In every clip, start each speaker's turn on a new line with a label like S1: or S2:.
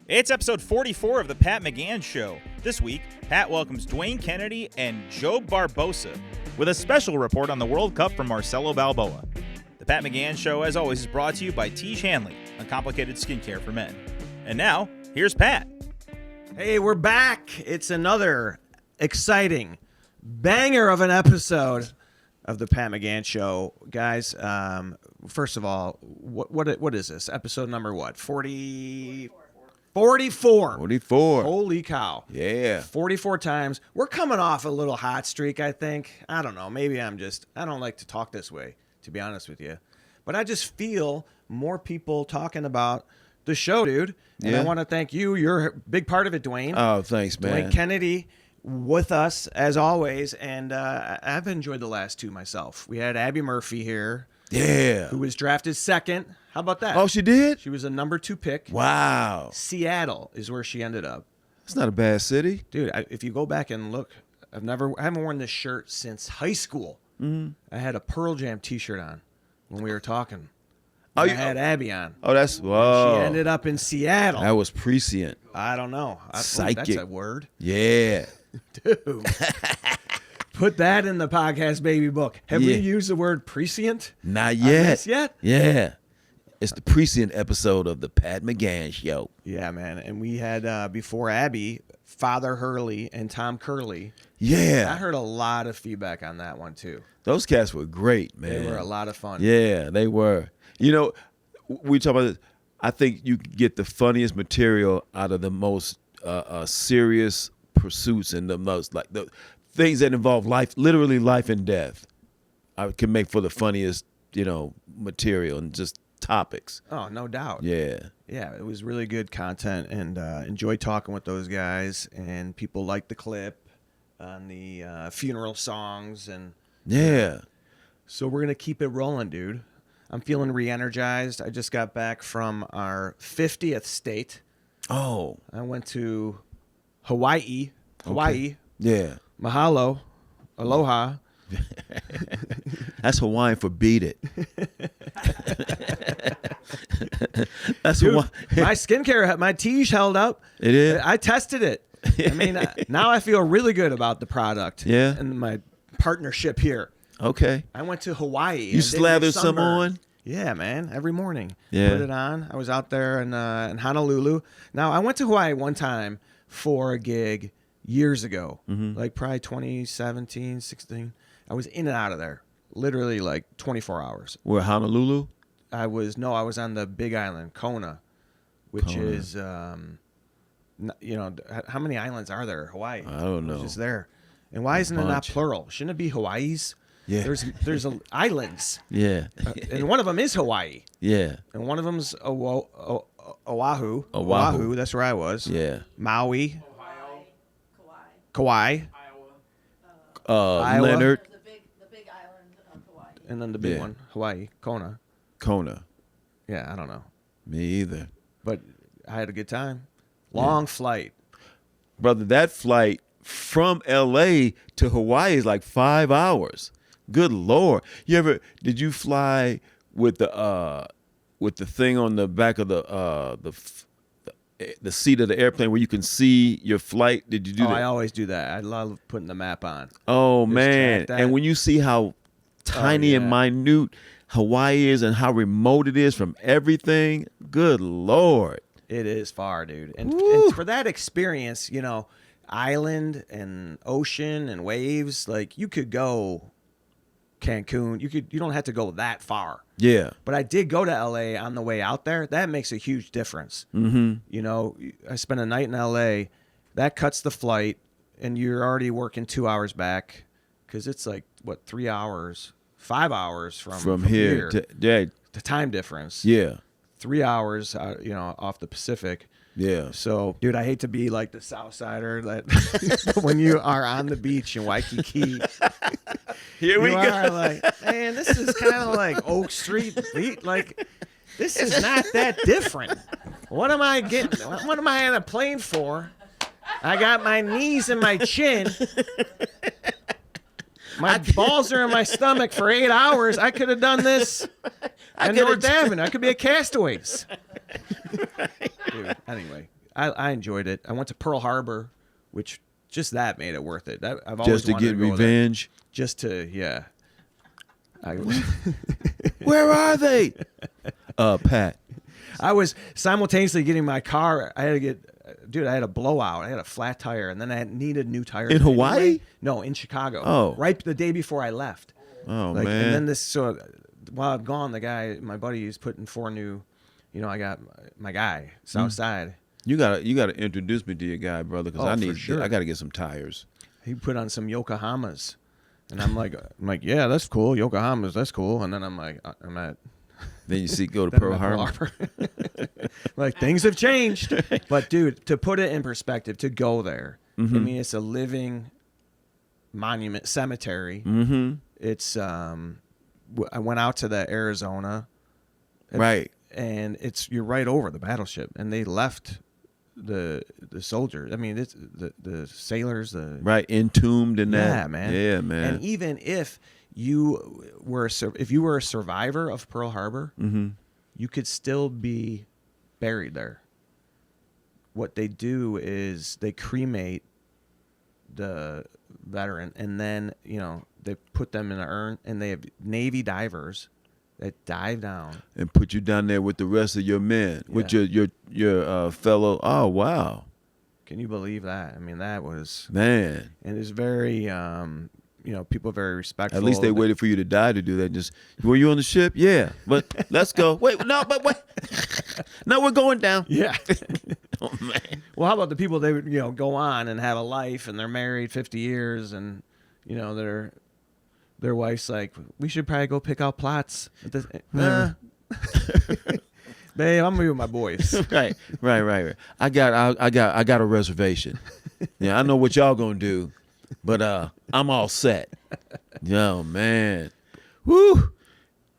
S1: It's episode 44 of the Pat McGann Show. This week, Pat welcomes Dwayne Kennedy and Joabe Barbosa with a special report on the World Cup from Marcelo Balboa. The Pat McGann Show, as always, is brought to you by Tiege Hanley, uncomplicated skincare for men. And now, here's Pat.
S2: Hey, we're back. It's another exciting banger of an episode of the Pat McGann Show. Guys, first of all, what is this? Episode number what? 44.
S3: 44.
S2: Holy cow.
S3: Yeah.
S2: 44 times. We're coming off a little hot streak, I think. I don't know. Maybe I don't like to talk this way, to be honest with you. But I just feel more people talking about the show, dude. And I want to thank you. You're a big part of it, Dwayne.
S3: Oh, thanks, man.
S2: Dwayne Kennedy with us, as always. And I've enjoyed the last two myself. We had Abby Murphy here.
S3: Yeah.
S2: Who was drafted second. How about that?
S3: Oh, she did?
S2: She was a number 2 pick.
S3: Wow.
S2: Seattle is where she ended up.
S3: That's not a bad city.
S2: Dude, if you go back and look, I haven't worn this shirt since high school. Mm-hmm. I had a Pearl Jam t-shirt on when we were talking. I had Abby on.
S3: Oh, that's, whoa.
S2: She ended up in Seattle.
S3: That was prescient.
S2: I don't know.
S3: Psychic.
S2: That's a word.
S3: Yeah.
S2: Dude. Put that in the podcast baby book. Have we used the word prescient?
S3: Not yet.
S2: Yet?
S3: Yeah. It's the prescient episode of the Pat McGann Show.
S2: Yeah, man. And we had, before Abby, Father Hurley and Tom Curley.
S3: Yeah.
S2: I heard a lot of feedback on that one, too.
S3: Those cats were great, man.
S2: They were a lot of fun.
S3: Yeah, they were. You know, we talk about this. I think you get the funniest material out of the most serious pursuits and the most, like, the things that involve life, literally life and death. I can make for the funniest, material and just topics.
S2: Oh, no doubt.
S3: Yeah.
S2: Yeah, it was really good content, and enjoyed talking with those guys, and people liked the clip on the funeral songs. And
S3: yeah.
S2: So we're going to keep it rolling, dude. I'm feeling re-energized. I just got back from our 50th state.
S3: Oh.
S2: I went to Hawaii.
S3: Okay. Yeah.
S2: Mahalo. Aloha.
S3: That's Hawaiian for beat it. That's
S2: Dude,
S3: Hawaiian.
S2: My skincare, my Tiege held up.
S3: It is?
S2: I tested it. I mean, now I feel really good about the product.
S3: Yeah.
S2: And my partnership here.
S3: Okay.
S2: I went to Hawaii.
S3: You slathered some on?
S2: Yeah, man. Every morning.
S3: Yeah.
S2: Put it on. I was out there in Honolulu. Now, I went to Hawaii one time for a gig years ago. Mm-hmm. Like probably 2017, 16. I was in and out of there. Literally like 24 hours.
S3: Where, Honolulu?
S2: I was on the Big Island, Kona, which is, how many islands are there? Hawaii.
S3: I don't know.
S2: Just there. And why isn't it not plural? Shouldn't it be Hawaii's?
S3: Yeah.
S2: There's islands.
S3: Yeah.
S2: And one of them is Hawaii.
S3: Yeah.
S2: And one of them's Oahu.
S3: Oahu.
S2: That's where I was.
S3: Yeah.
S2: Maui.
S4: Ohio.
S2: Kauai.
S4: Iowa.
S3: Leonard.
S4: The big island of Hawaii.
S2: And then the big one, Hawaii, Kona. Yeah, I don't know.
S3: Me either.
S2: But I had a good time. Long flight.
S3: Brother, that flight from L.A. to Hawaii is like 5 hours. Good Lord. Did you fly with the thing on the back of the seat of the airplane where you can see your flight? Did you do that?
S2: I always do that. I love putting the map on.
S3: Oh,
S2: Just
S3: man.
S2: track that.
S3: And when you see how tiny and minute Hawaii is and how remote it is from everything, good Lord.
S2: It is far, dude. And for that experience, island and ocean and waves, like you could go Cancun. You don't have to go that far.
S3: Yeah.
S2: But I did go to LA on the way out there. That makes a huge difference.
S3: Mm-hmm.
S2: I spent a night in LA. That cuts the flight, and you're already working 2 hours back because it's like, 3 hours, 5 hours from here.
S3: The
S2: time difference.
S3: Yeah.
S2: 3 hours, off the Pacific.
S3: Yeah.
S2: So, dude, I hate to be like the South Sider that when you are on the beach in Waikiki,
S3: here we
S2: you
S3: go.
S2: are like, man, this is kind of like Oak Street. Like, this is not that different. What am I getting? What am I on a plane for? I got my knees and my chin. My balls are in my stomach for 8 hours. I could have done this on North Avenue. I could be a Castaways. Dude, anyway, I enjoyed it. I went to Pearl Harbor, which just that made it worth it. I've always
S3: Just to
S2: wanted
S3: get
S2: go there.
S3: revenge.
S2: Just to, yeah.
S3: Where are they? Pat.
S2: I was simultaneously getting my car. I had a blowout. I had a flat tire, and then I needed new tires.
S3: In Hawaii?
S2: Anyway. No, in Chicago.
S3: Oh.
S2: Right the day before I left.
S3: Oh,
S2: And
S3: man.
S2: then while I'm gone, my buddy is putting 4 new, I got my guy, Southside.
S3: You gotta introduce me to your guy, brother, because
S2: For sure.
S3: I gotta get some tires.
S2: He put on some Yokohamas, and I'm like, yeah, that's cool, Yokohamas, that's cool. And then I'm like, I'm at.
S3: Then you see go to
S2: then
S3: Pearl
S2: I'm at
S3: Harbor.
S2: Like things have changed, but dude, to put it in perspective, to go there, I mean, it's a living monument cemetery.
S3: Mm-hmm.
S2: It's I went out to the Arizona,
S3: Right.
S2: and you're right over the battleship, and they left the soldiers. I mean, it's the sailors,
S3: Right. Entombed in that.
S2: Yeah, man.
S3: Yeah, man.
S2: And even if you were a survivor of Pearl Harbor, you could still be buried there. What they do is they cremate the veteran, and then they put them in an urn, and they have Navy divers that dive down
S3: and put you down there with the rest of your men, with your fellow. Oh, wow.
S2: Can you believe that? I mean, that was,
S3: Man.
S2: and it's very people are very respectful.
S3: At least they waited for you to die to do that. Just, were you on the ship? Yeah, but let's go. Wait, no, but wait. No, we're going down.
S2: Yeah.
S3: Oh, man.
S2: Well, how about the people, they would go on and have a life, and they're married 50 years, and their wife's like, we should probably go pick out plots. Babe, I'm with my boys.
S3: Right. I got a reservation. Yeah, I know what y'all gonna do, but I'm all set. Yo, man. Woo.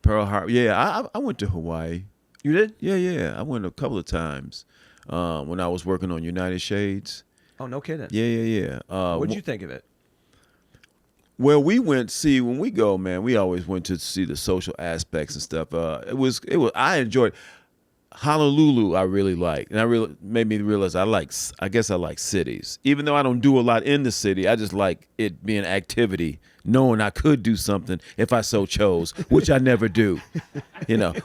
S3: Pearl Harbor. Yeah, I went to Hawaii.
S2: You did?
S3: Yeah. I went a couple of times when I was working on United Shades.
S2: Oh, no kidding.
S3: Yeah.
S2: What did you think of it?
S3: Well, we went, when we go, man, we always went to see the social aspects and stuff. I enjoyed Honolulu. I really liked, and made me realize I guess I like cities. Even though I don't do a lot in the city, I just like it being activity, knowing I could do something if I so chose, which I never do.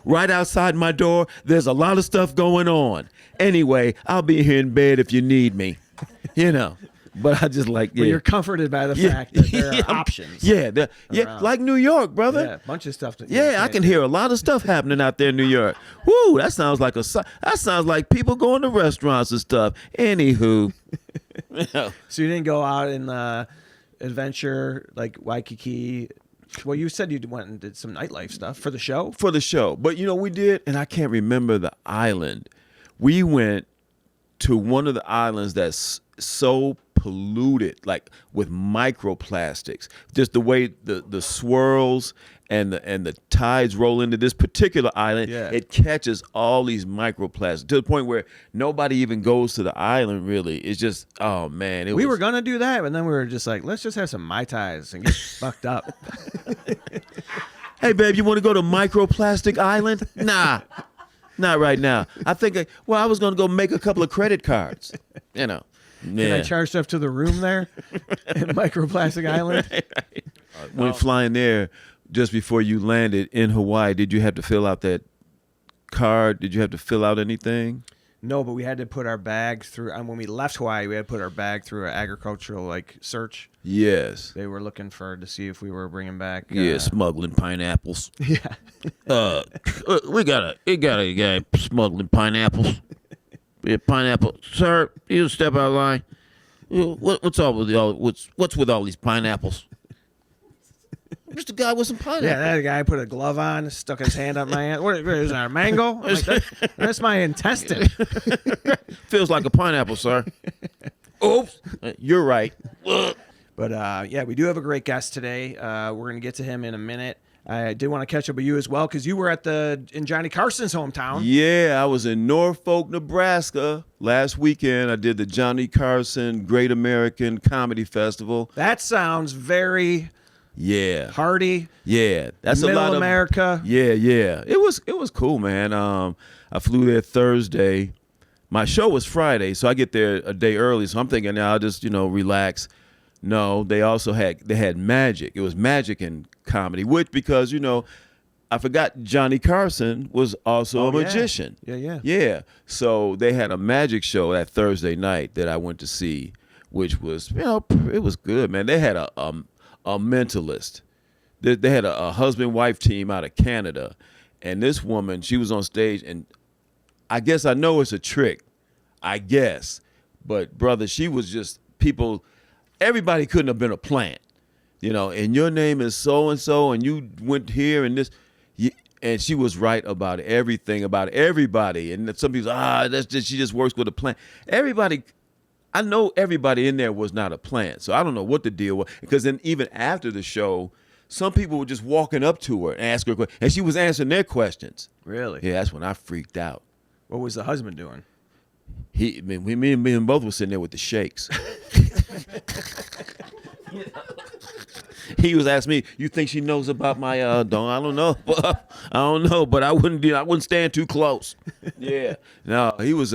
S3: Right outside my door, there's a lot of stuff going on. Anyway, I'll be here in bed if you need me. But I just like,
S2: But you're comforted by the fact that there are options.
S3: Yeah,
S2: around.
S3: like New York, brother.
S2: Yeah, a bunch of stuff.
S3: I can hear a lot of stuff happening out there in New York. Woo, that sounds like people going to restaurants and stuff. Anywho.
S2: So you didn't go out in adventure like Waikiki. Well, you said you went and did some nightlife stuff for the show.
S3: For the show. But we did, and I can't remember the island. We went to one of the islands that's so polluted, like with microplastics. Just the way the swirls and the tides roll into this particular island, it catches all these microplastics to the point where nobody even goes to the island. Really, it's just, oh man,
S2: we were gonna do that, but then we were just like, let's just have some Mai Tais and get fucked up.
S3: Hey, babe, you want to go to Microplastic Island? Nah, not right now. I think I was gonna go make a couple of credit cards. Yeah.
S2: Can I charge stuff to the room there in Microplastic Island?
S3: Right. When flying there, just before you landed in Hawaii, did you have to fill out that card? Did you have to fill out anything?
S2: No, but we had to put our bag through. And when we left Hawaii, we had to put our bag through an agricultural search.
S3: Yes.
S2: They were looking to see if we were bringing back.
S3: Smuggling pineapples.
S2: Yeah.
S3: We got a guy smuggling pineapples. Yeah, pineapple, sir. You step out of line. What's with all these pineapples? Just a guy with some pineapple.
S2: Yeah, that guy put a glove on, stuck his hand up my hand. What is that, a mango? I'm like, that's my intestine.
S3: Feels like a pineapple, sir. Oops. You're right.
S2: But we do have a great guest today. We're going to get to him in a minute. I did want to catch up with you as well because you were in Johnny Carson's hometown.
S3: Yeah, I was in Norfolk, Nebraska last weekend. I did the Johnny Carson Great American Comedy Festival.
S2: That sounds very hearty.
S3: Yeah, that's
S2: Middle
S3: a lot of
S2: America.
S3: Yeah. It was cool, man. I flew there Thursday. my show was Friday, so I get there a day early. So I'm thinking, now I'll just relax. No, they had magic. It was magic in comedy, which because I forgot Johnny Carson was also a magician. Yeah. So they had a magic show that Thursday night that I went to see, which was it was good, man. They had a mentalist. They had a husband-wife team out of Canada, and this woman, she was on stage, and I guess I know it's a trick, but brother, she was just everybody couldn't have been a plant, and your name is so-and-so, and you went here and this, and she was right about everything, about everybody, and some people, she just works with a plant. Everybody, I know everybody in there was not a plant, so I don't know what the deal was, because then even after the show, some people were just walking up to her and asking her questions, and she was answering their questions.
S2: Really?
S3: Yeah, that's when I freaked out.
S2: What was the husband doing?
S3: Me and both were sitting there with the shakes. He was asking me, "You think she knows about my dog?" I don't know, but I wouldn't stand too close. Yeah. No, he was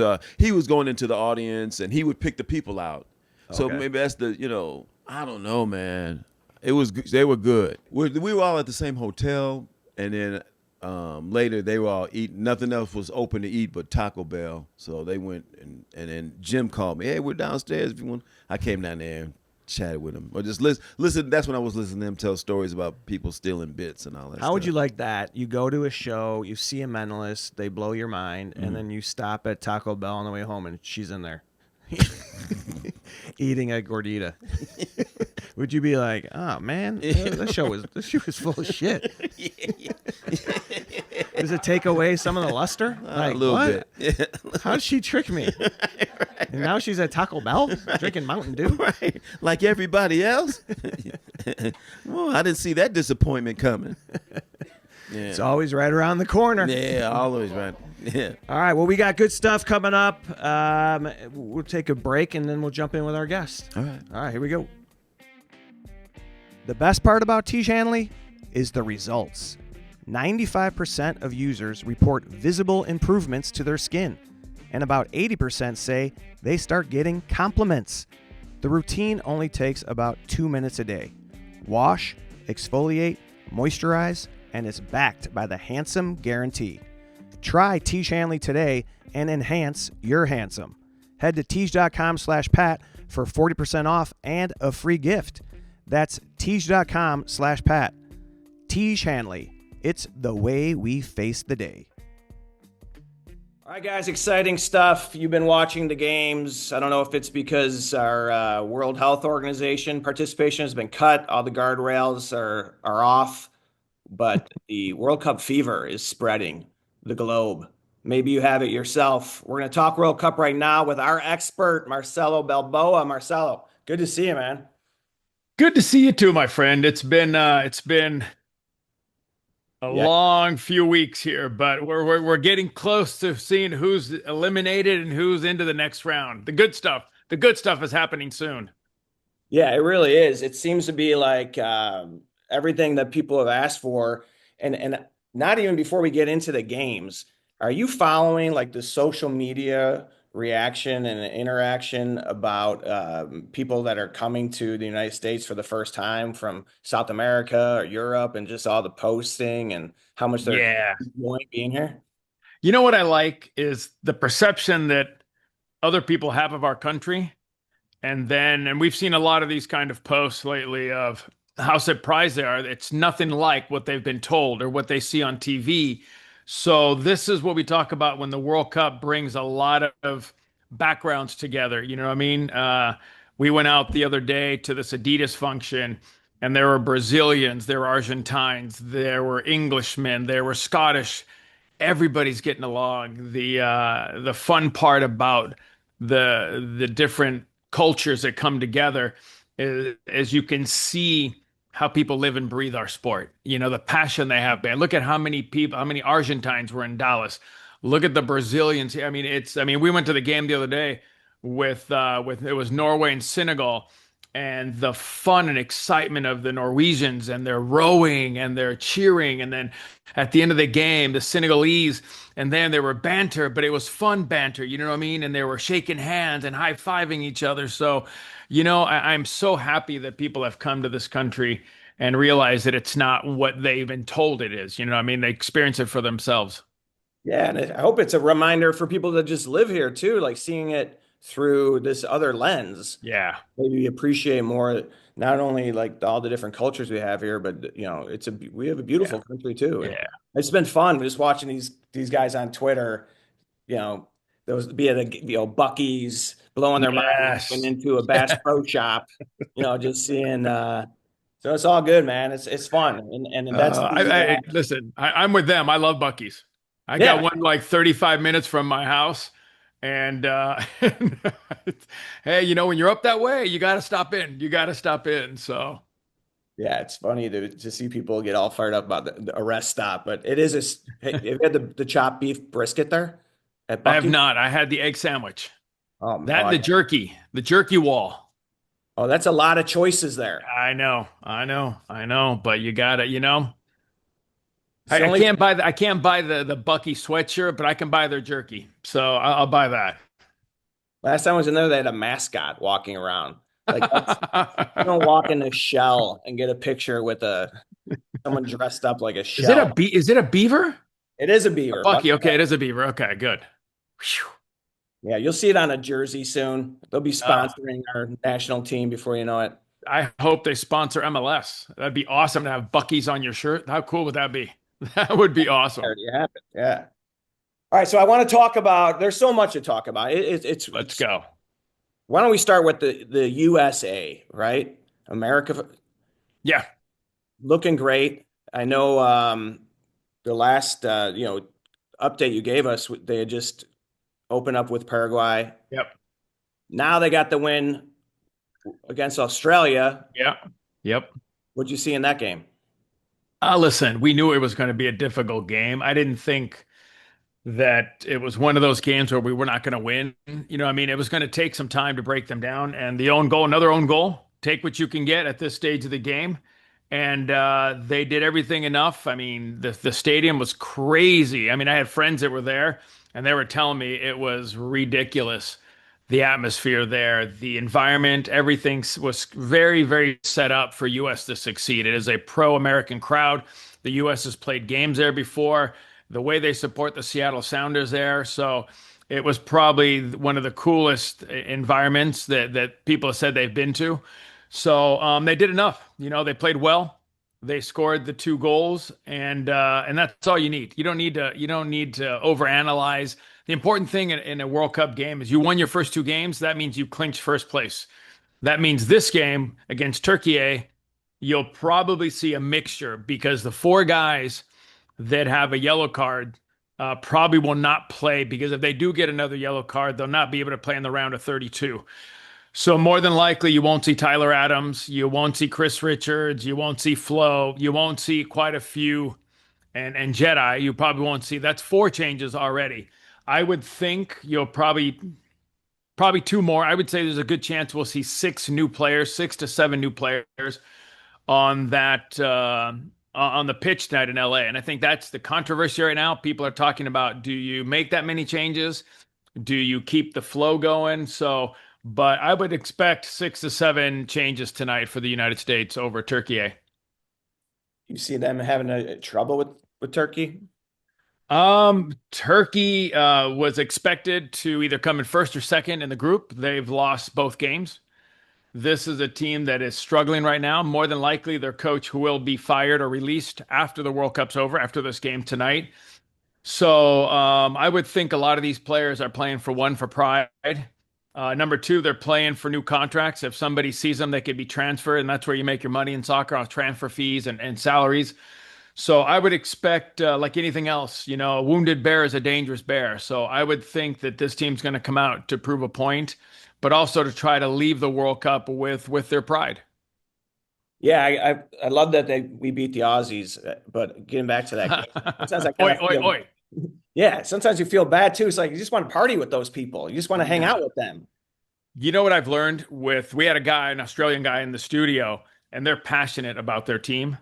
S3: going into the audience and he would pick the people out. So maybe that's I don't know, man. They were good. We were all at the same hotel, and then later they were all eating. Nothing else was open to eat but Taco Bell. So they went, and then Jim called me. Hey, we're downstairs if you want. I came down there and chatted with him, or just listen. That's when I was listening to them tell stories about people stealing bits and all that.
S2: How would you like that? You go to a show, you see a mentalist, they blow your mind, and then you stop at Taco Bell on the way home, and she's in there eating a gordita. Would you be like, "Oh man, this show was full of shit"? Does it take away some of the luster?
S3: A little bit. Yeah.
S2: How did she trick me? Right. And now she's at Taco Bell drinking Mountain Dew,
S3: right? Like everybody else. Well, I didn't see that disappointment coming. Yeah.
S2: It's always right around the corner.
S3: Yeah, always right. Yeah.
S2: All right. Well, we got good stuff coming up. We'll take a break and then we'll jump in with our guest.
S3: All right.
S2: All right. Here we go. The best part about Tiege Hanley is the results. 95% of users report visible improvements to their skin, and about 80% say they start getting compliments. The routine only takes about 2 minutes a day. Wash, exfoliate, moisturize, and is backed by the Handsome Guarantee. Try Tiege Hanley today and enhance your handsome. Head to Tiege.com/Pat for 40% off and a free gift. That's Tiege.com/Pat. Tiege Hanley. It's the way we face the day. All right, guys, exciting stuff. You've been watching the games. I don't know if it's because our World Health Organization participation has been cut. All the guardrails are off. But the World Cup fever is spreading the globe. Maybe you have it yourself. We're going to talk World Cup right now with our expert, Marcelo Balboa. Marcelo, good to see you, man.
S5: Good to see you too, my friend. It's been a long few weeks here, but we're getting close to seeing who's eliminated and who's into the next round. The good stuff is happening soon.
S2: Yeah, it really is. It seems to be like everything that people have asked for, and not even before we get into the games. Are you following like the social media reaction and interaction about people that are coming to the United States for the first time from South America or Europe, and just all the posting and how much they're enjoying being here?
S5: You know what I like is the perception that other people have of our country. And we've seen a lot of these kind of posts lately of how surprised they are. It's nothing like what they've been told or what they see on TV. So this is what we talk about when the World Cup brings a lot of backgrounds together. You know what I mean? We went out the other day to this Adidas function, and there were Brazilians, there were Argentines, there were Englishmen, there were Scottish. Everybody's getting along. The fun part about the different cultures that come together is you can see how people live and breathe our sport. You know, the passion they have, man. Look at how many Argentines were in Dallas. Look at the Brazilians. We went to the game the other day with it was Norway and Senegal, and the fun and excitement of the Norwegians and their rowing and their cheering. And then at the end of the game, the Senegalese, and then they were banter, but it was fun banter, you know what I mean? And they were shaking hands and high-fiving each other. So, I'm so happy that people have come to this country and realize that it's not what they've been told it is. You know what I mean? They experience it for themselves.
S2: Yeah, and I hope it's a reminder for people that just live here too, like seeing it through this other lens.
S5: Yeah.
S2: Maybe appreciate more not only like all the different cultures we have here, but we have a beautiful country too. And
S5: Yeah.
S2: it's been fun just watching these guys on Twitter, those be it Bucky's blowing their minds
S5: Yes.
S2: into a Bass Pro Shop, just seeing so it's all good, man. It's fun. And that's
S5: Listen, I'm with them. I love Bucky's. I got one like 35 minutes from my house. And hey, when you're up that way, you got to stop in. You got to stop in. So,
S2: yeah, it's funny to see people get all fired up about the arrest stop. But it is have you had the chopped beef brisket there at
S5: I have
S2: Buc-ee's?
S5: not. I had the egg sandwich.
S2: Oh,
S5: That and
S2: God.
S5: the jerky wall.
S2: Oh, that's a lot of choices there.
S5: I know. But you got to,
S2: It's the
S5: I
S2: only-
S5: can't buy the Bucky sweatshirt, but I can buy their jerky. So I'll buy that.
S2: Last time I was in there, they had a mascot walking around. Like you don't walk in a shell and get a picture with someone dressed up like a shell.
S5: Is it a beaver?
S2: It is a beaver.
S5: Bucky. Okay, it is a beaver. Okay, good. Whew.
S2: Yeah, you'll see it on a jersey soon. They'll be sponsoring our national team before you know it.
S5: I hope they sponsor MLS. That'd be awesome to have Bucky's on your shirt. How cool would that be? That would be awesome.
S2: Already happened. Yeah. All right, so I want to talk about. There's so much to talk about.
S5: Let's go.
S2: Why don't we start with the USA, right? America
S5: Yeah.
S2: looking great. I know the last update you gave us, they had just opened up with Paraguay.
S5: Yep.
S2: Now they got the win against Australia.
S5: Yeah. Yep.
S2: What'd you see in that game?
S5: Listen, we knew it was going to be a difficult game. I didn't think that it was one of those games where we were not going to win. It was going to take some time to break them down. And another own goal, take what you can get at this stage of the game. And they did everything enough. I mean, the stadium was crazy. I mean, I had friends that were there, and they were telling me it was ridiculous. The atmosphere there, the environment, everything was very, very set up for U.S. to succeed. It is a pro-American crowd. The U.S. has played games there before. The way they support the Seattle Sounders there. So it was probably one of the coolest environments that people have said they've been to. So they did enough. They played well. They scored the 2 goals, and that's all you need. You don't need to overanalyze. The important thing in a World Cup game is you won your first 2 games. That means you clinched first place. That means this game against Turkey, you'll probably see a mixture because the 4 guys that have a yellow card probably will not play, because if they do get another yellow card, they'll not be able to play in the round of 32. So more than likely, you won't see Tyler Adams, you won't see Chris Richards, you won't see Flo, you won't see quite a few, and Jedi, you probably won't see. That's 4 changes already. I would think you'll probably 2 more. I would say there's a good chance we'll see 6 to 7 new players on that on the pitch tonight in LA. And I think that's the controversy right now. People are talking about, do you make that many changes? Do you keep the flow going? But I would expect 6 to 7 changes tonight for the United States over Turkey.
S2: You see them having trouble with Turkey?
S5: Turkey was expected to either come in first or second in the group. They've lost both games. This is a team that is struggling right now. More than likely, their coach will be fired or released after the World Cup's over, after this game tonight. So I would think a lot of these players are playing for pride. Number 2, they're playing for new contracts. If somebody sees them, they could be transferred, and that's where you make your money in soccer, on transfer fees and salaries. So I would expect, like anything else, a wounded bear is a dangerous bear. So I would think that this team's going to come out to prove a point, but also to try to leave the World Cup with their pride.
S2: Yeah, I love that we beat the Aussies, but getting back to that game, sometimes
S5: Oi.
S2: Yeah, sometimes you feel bad too. It's like you just want to party with those people. You just want to hang out with them.
S5: You know what I've learned we had a guy, an Australian guy in the studio, and they're passionate about their team,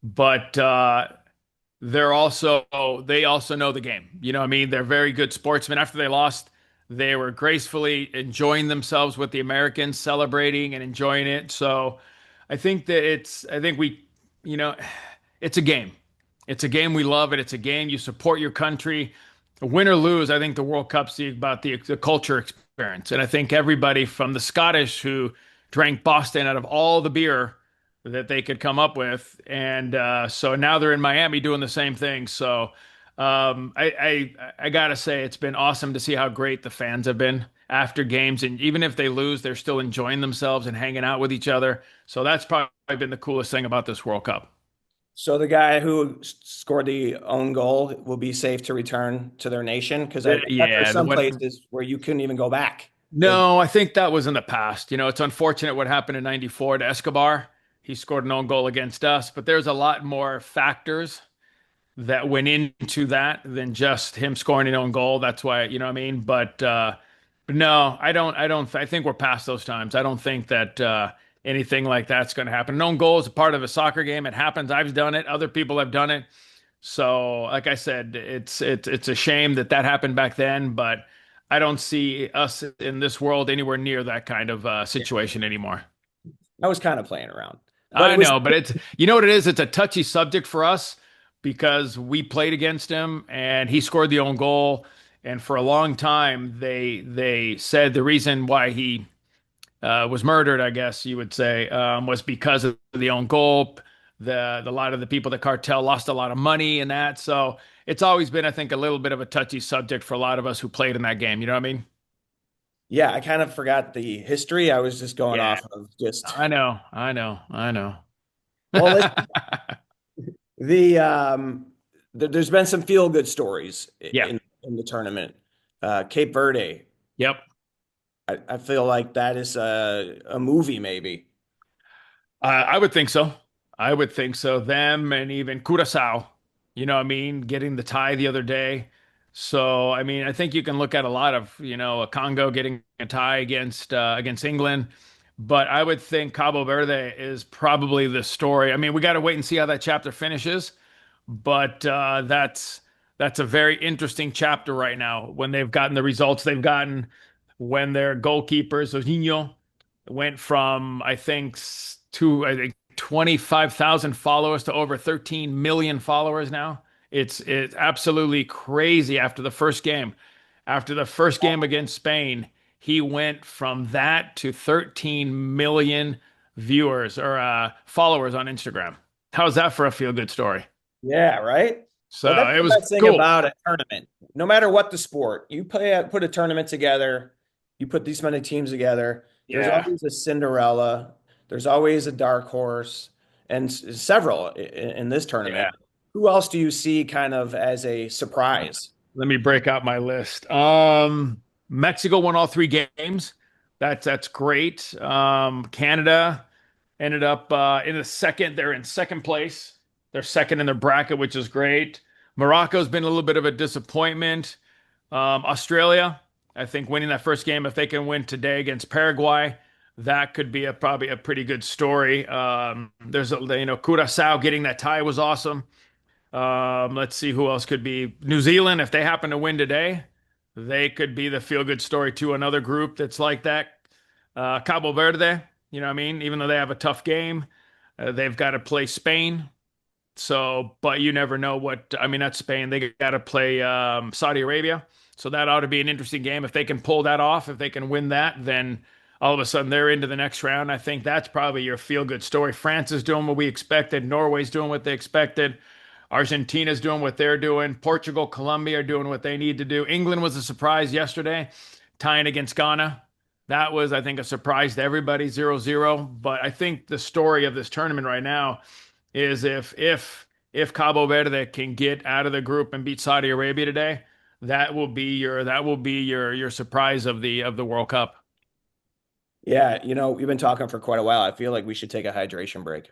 S5: but they also know the game. You know what I mean? They're very good sportsmen. After they lost, they were gracefully enjoying themselves with the Americans, celebrating and enjoying it. So I think that I think you know, it's a game. It's a game we love it. It's a game you support your country. Win or lose, I think the World Cup's about the culture experience. And I think everybody from the Scottish who drank Boston out of all the beer that they could come up with. And so now they're in Miami doing the same thing. So I gotta say it's been awesome to see how great the fans have been after games, and even if they lose, they're still enjoying themselves and hanging out with each other. So that's probably been the coolest thing about this World Cup.
S6: So the guy who scored the own goal will be safe to return to their nation because there's some places where you couldn't even go back.
S5: No, I think that was in the past. You know, it's unfortunate what happened in '94 to Escobar. He scored an own goal against us, but there's a lot more factors that went into that than just him scoring an own goal. That's why, you know what I mean? But no, I think we're past those times. I don't think that anything like that's going to happen. An own goal is a part of a soccer game. It happens. I've done it. Other people have done it. So, like I said, it's a shame that happened back then, but I don't see us in this world anywhere near that kind of situation anymore.
S6: I was kind of playing around.
S5: I know, but it's, you know what it is? It's a touchy subject for us because we played against him and he scored the own goal. And for a long time, they said the reason why he was murdered, I guess you would say, was because of the own goal. A lot of the people, the cartel, lost a lot of money in that. So it's always been, I think, a little bit of a touchy subject for a lot of us who played in that game. You know what I mean?
S6: Yeah, I kind of forgot the history. I was just going off of just.
S5: I know.
S6: Well, there's been some feel good stories in the tournament. Cape Verde.
S5: Yep.
S6: I feel like that is a movie, maybe.
S5: I would think so. I would think so. Them and even Curacao, you know what I mean? Getting the tie the other day. So, I mean, I think you can look at a lot of, a Congo getting a tie against England. But I would think Cabo Verde is probably the story. I mean, we got to wait and see how that chapter finishes. But that's a very interesting chapter right now when they've gotten the results they've gotten, when their goalkeepers, Osinho, went from, I think 25,000 followers to over 13 million followers now. It's absolutely crazy after the first game. After the first game against Spain, he went from that to 13 million viewers or followers on Instagram. How's that for a feel-good story?
S6: Yeah, right?
S5: So
S6: that's
S5: it was
S6: the best thing
S5: cool
S6: about a tournament. No matter what the sport, you put a tournament together, you put these many teams together, there's always a Cinderella, there's always a dark horse, and several in this tournament.
S5: Yeah.
S6: Who else do you see kind of as a surprise?
S5: Let me break out my list. Mexico won all 3 games. That's great. Canada ended up in the second. They're in second place. They're second in their bracket, which is great. Morocco's been a little bit of a disappointment. Australia, I think winning that first game, if they can win today against Paraguay, that could be probably a pretty good story. There's Curacao getting that tie was awesome. Let's see who else could be. New Zealand, if they happen to win today, they could be the feel-good story to another group that's like that. Cabo Verde, you know what I mean? Even though they have a tough game, they've got to play Spain. So, but you never know that's Spain. They got to play Saudi Arabia. So that ought to be an interesting game. If they can pull that off, if they can win that, then all of a sudden they're into the next round. I think that's probably your feel-good story. France is doing what we expected. Norway's doing what they expected. Argentina's doing what they're doing. Portugal, Colombia are doing what they need to do. England was a surprise yesterday, tying against Ghana. That was, I think, a surprise to everybody, 0-0. But I think the story of this tournament right now is if Cabo Verde can get out of the group and beat Saudi Arabia today, that will be your surprise of the World Cup.
S6: Yeah, we've been talking for quite a while. I feel like we should take a hydration break.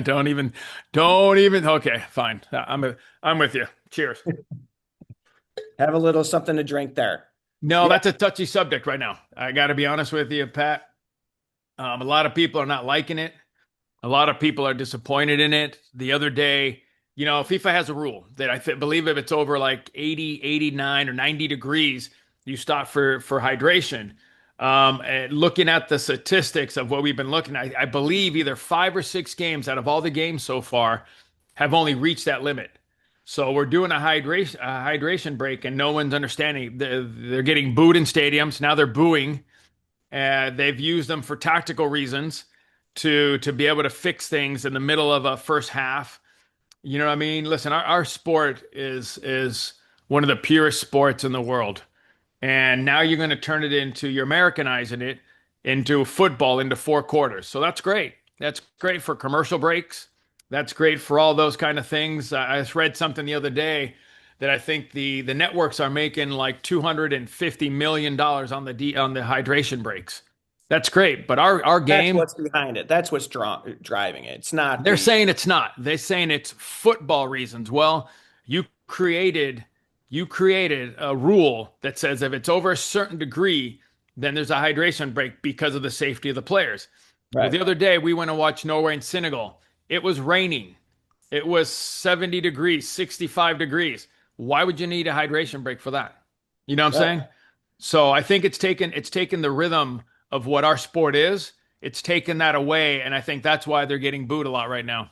S5: Don't even. Okay, fine. I'm with you. Cheers.
S6: Have a little something to drink there.
S5: No, that's a touchy subject right now. I got to be honest with you, Pat. A lot of people are not liking it. A lot of people are disappointed in it. The other day, FIFA has a rule that believe if it's over like 80, 89, or 90 degrees, you stop for hydration. And looking at the statistics of what we've been looking at, I believe either 5 or 6 games out of all the games so far have only reached that limit. So we're doing a hydration break, and no one's understanding. They're getting booed in stadiums. Now they're booing. They've used them for tactical reasons to be able to fix things in the middle of a first half. You know what I mean? Listen, our sport is one of the purest sports in the world. And now you're going to turn it into, you're Americanizing it into football into 4 quarters. So that's great. That's great for commercial breaks. That's great for all those kind of things. I just read something the other day that I think the networks are making like $250 million on the hydration breaks. That's great, but our game.
S6: That's what's behind it. That's what's driving it. It's not.
S5: They're saying it's not. They're saying it's football reasons. Well, you created a rule that says if it's over a certain degree, then there's a hydration break because of the safety of the players. Right. Well, the other day we went and watched Norway and Senegal. It was raining. It was 70 degrees, 65 degrees. Why would you need a hydration break for that? You know what I'm saying? So I think it's taken the rhythm of what our sport is. It's taken that away, and I think that's why they're getting booed a lot right now.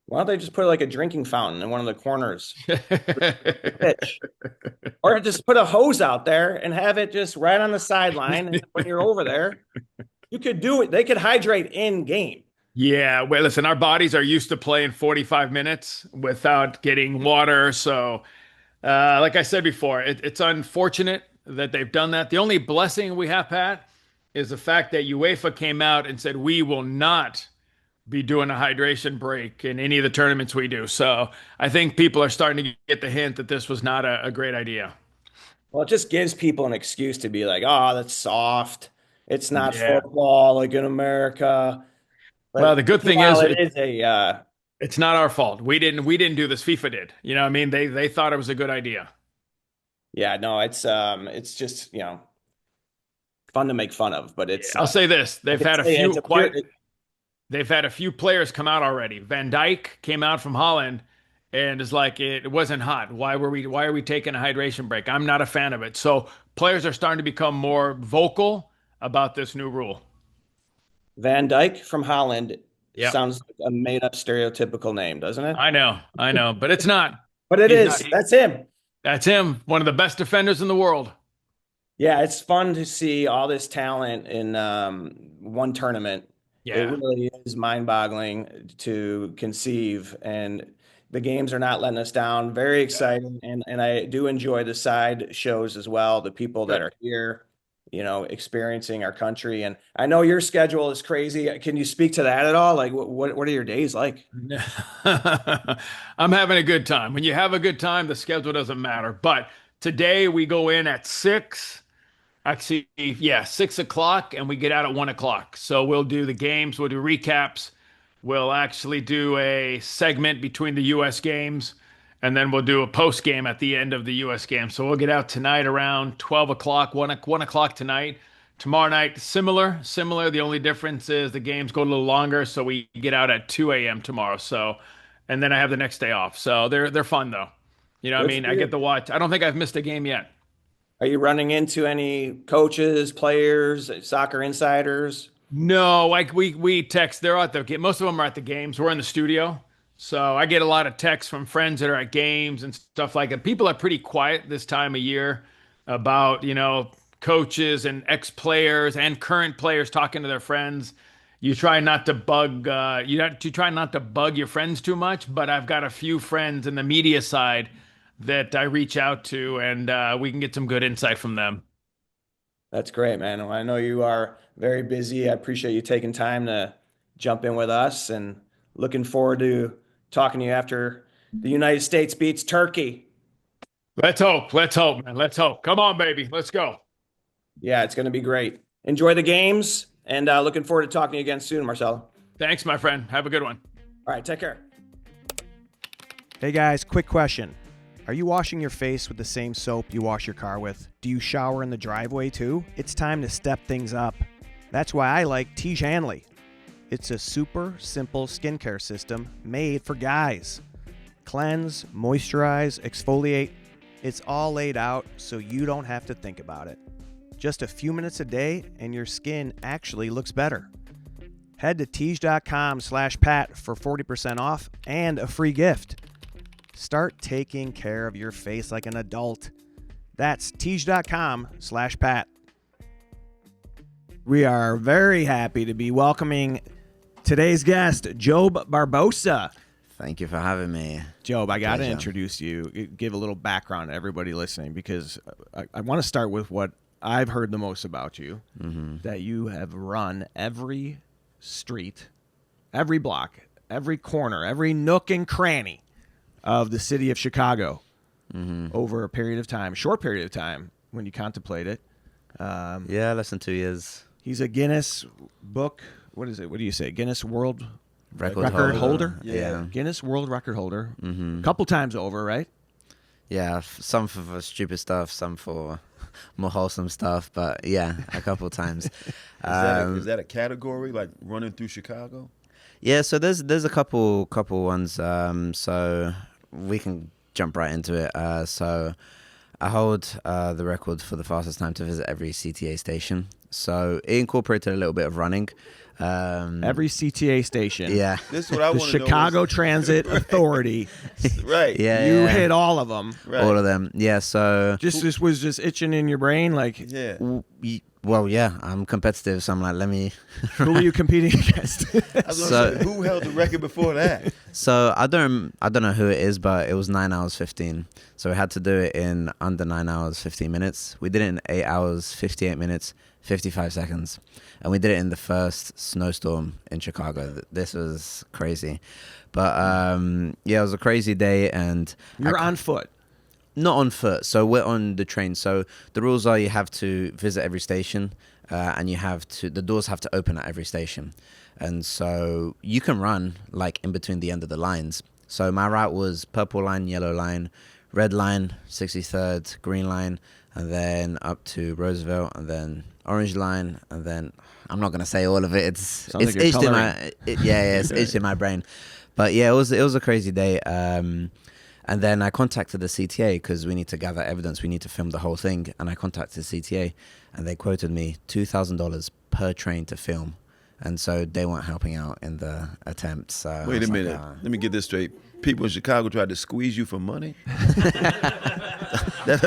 S6: Why don't they just put like a drinking fountain in one of the corners? Pitch. Or just put a hose out there and have it just right on the sideline. And when you're over there, you could do it. They could hydrate in game.
S5: Yeah, well, listen, our bodies are used to playing 45 minutes without getting water. So, like I said before, it's unfortunate that they've done that. The only blessing we have, Pat, is the fact that UEFA came out and said we will not be doing a hydration break in any of the tournaments we do. So I think people are starting to get the hint that this was not a great idea.
S6: Well, it just gives people an excuse to be like, oh, that's soft. It's not football like in America. But
S5: well, the good thing is
S6: it's
S5: not our fault. We didn't do this. FIFA did. You know what I mean? They thought it was a good idea.
S6: Yeah, no, it's just, fun to make fun of, but it's
S5: I'll say this. They've had a few players come out already. Van Dijk came out from Holland and is like, it wasn't hot. Why are we taking a hydration break? I'm not a fan of it. So players are starting to become more vocal about this new rule.
S6: Van Dijk from Holland sounds like a made-up stereotypical name, doesn't it?
S5: I know, but it's not.
S6: But it is. That's him.
S5: That's him, one of the best defenders in the world.
S6: Yeah, it's fun to see all this talent in one tournament. Yeah. It really is mind-boggling to conceive, and the games are not letting us down. Very exciting, and I do enjoy the side shows as well, the people that are here, experiencing our country. And I know your schedule is crazy. Can you speak to that at all? Like, what are your days like?
S5: I'm having a good time. When you have a good time, the schedule doesn't matter. But today we go in at 6. Actually, 6 o'clock, and we get out at 1 o'clock. So we'll do the games, we'll do recaps. We'll actually do a segment between the U.S. games, and then we'll do a post game at the end of the U.S. game. So we'll get out tonight around 12 o'clock, 1 o'clock tonight. Tomorrow night, similar. The only difference is the games go a little longer, so we get out at 2 a.m. tomorrow. So, and then I have the next day off. So they're fun though. You know what I mean? I get to watch. I don't think I've missed a game yet.
S6: Are you running into any coaches, players, soccer insiders?
S5: No, like we text. They're at the game. Most of them are at the games. We're in the studio. So I get a lot of texts from friends that are at games and stuff like that. People are pretty quiet this time of year about, coaches and ex-players and current players talking to their friends. You try not to bug your friends too much, but I've got a few friends in the media side that I reach out to, and we can get some good insight from them.
S6: That's great, man. I know you are very busy. I appreciate you taking time to jump in with us, and looking forward to talking to you after the United States beats Turkey.
S5: Let's hope, man. Let's hope. Come on, baby. Let's go.
S6: Yeah, it's going to be great. Enjoy the games, and looking forward to talking to you again soon, Marcelo.
S5: Thanks, my friend. Have a good one.
S6: All right, take care.
S2: Hey, guys, quick question. Are you washing your face with the same soap you wash your car with? Do you shower in the driveway too? It's time to step things up. That's why I like Tiege Hanley. It's a super simple skincare system made for guys. Cleanse, moisturize, exfoliate. It's all laid out so you don't have to think about it. Just a few minutes a day and your skin actually looks better. Head to Tiege.com/Pat for 40% off and a free gift. Start taking care of your face like an adult. That's Tiege.com/Pat. We are very happy to be welcoming today's guest, Joabe Barbosa.
S7: Thank you for having me.
S2: Joabe, I got to
S7: Pleasure.
S2: introduce you, give a little background to everybody listening, because I want to start with what I've heard the most about you, that you have run every street, every block, every corner, every nook and cranny of the city of Chicago over a period of time, short period of time when you contemplate it.
S7: Yeah, less than 2 years.
S2: He's a Guinness book. What is it? What do you say? Guinness World
S7: Record
S2: holder?
S7: Yeah.
S2: Guinness World Record holder. A couple times over, right?
S7: Yeah, some for stupid stuff, some for more wholesome stuff, but yeah, a couple times.
S3: Is that a category, like running through Chicago?
S7: Yeah, so there's a couple ones, so we can jump right into it. So I hold the record for the fastest time to visit every CTA station. So it incorporated a little bit of running.
S2: Every CTA station.
S7: Yeah.
S3: This is what I
S2: The
S3: want to know.
S2: Chicago Transit Authority.
S3: Right.
S7: Yeah.
S2: You
S7: yeah.
S2: hit all of them.
S3: Right.
S7: All of them. Yeah, so
S2: This was just itching in your brain. Like,
S3: Yeah.
S7: well, yeah, I'm competitive, so I'm like, let me
S2: who were you competing against?
S3: I was
S7: So-
S3: gonna say, who held the record before that?
S7: So I don't know who it is, but it was 9 hours 15. So we had to do it in under 9 hours 15 minutes. We did it in 8 hours 58 minutes 55 seconds, and we did it in the first snowstorm in Chicago. This was crazy, but yeah, it was a crazy day, and
S2: You're on foot.
S7: not on foot. So we're on the train. So the rules are you have to visit every station, and the doors have to open at every station. And so you can run like in between the end of the lines. So my route was purple line, yellow line, red line, 63rd, green line, and then up to Roosevelt, and then orange line, and then I'm not gonna say all of it. It's
S2: like you're
S7: itched in
S2: coloring.
S7: it's itched in my brain. But yeah, it was a crazy day. And then I contacted the CTA because we need to gather evidence. We need to film the whole thing. And I contacted the CTA, and they quoted me $2,000 per train to film. And so they weren't helping out in the attempt. So I
S3: Wait
S7: was
S3: a
S7: like,
S3: minute. Let me get this straight. People in Chicago tried to squeeze you for money. That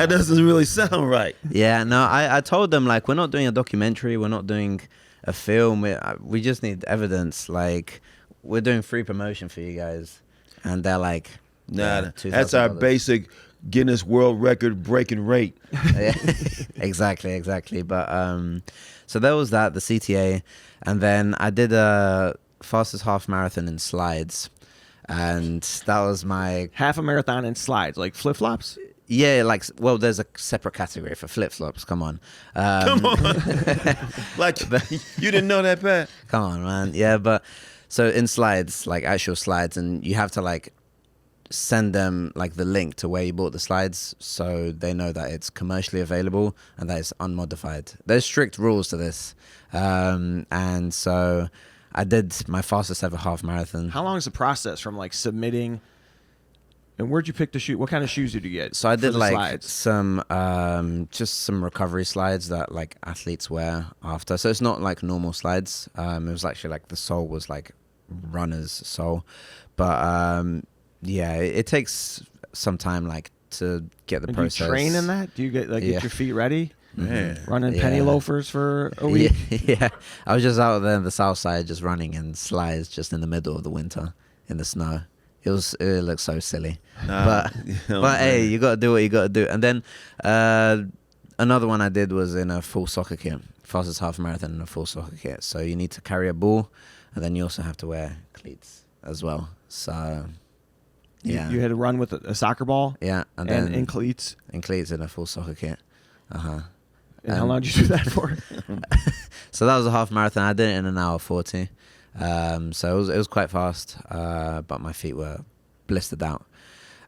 S3: doesn't really sound right.
S7: Yeah, no, I told them, like, we're not doing a documentary. We're not doing a film. We just need evidence. Like, we're doing free promotion for you guys. And they're like,
S3: Nah,
S7: yeah,
S3: that's our
S7: $2,000.
S3: basic Guinness World Record breaking rate.
S7: Yeah, exactly. But so there was that, the CTA, and then I did a fastest half marathon in slides, and that was my
S2: Half a marathon in slides, like flip flops.
S7: yeah, like, well, there's a separate category for flip flops. Come on,
S3: Come on. Like, you didn't know that, Pat?
S7: come on, man. Yeah, but so in slides, like actual slides, and you have to like send them like the link to where you bought the slides so they know that it's commercially available and that it's unmodified. There's strict rules to this. And so I did my fastest ever half marathon.
S2: How long is the process from like submitting? And where'd you pick the shoe? What kind of shoes did you get?
S7: So I
S2: for
S7: did
S2: the
S7: like
S2: slides?
S7: some just some recovery slides that like athletes wear after. So it's not like normal slides. It was actually like the sole was like runner's sole. But yeah, it takes some time like to get the
S2: And do you
S7: process.
S2: train in that? Do you get
S7: Yeah.
S2: your feet ready?
S3: Man.
S2: Running penny
S7: Yeah.
S2: loafers for a week?
S7: Yeah, I was just out there in the south side just running in slides just in the middle of the winter in the snow. It looked so silly.
S3: Nah.
S7: But hey, you gotta do what you gotta do. And then another one I did was in a full soccer kit. Fastest half marathon in a full soccer kit. So you need to carry a ball, and then you also have to wear cleats as well. So yeah,
S2: You had to run with a soccer ball
S7: yeah, and
S2: and
S7: then
S2: in cleats.
S7: in cleats in a full soccer kit.
S2: And how long did you do that for?
S7: So that was a half marathon. I did it in an hour 40. So it was quite fast, but my feet were blistered out.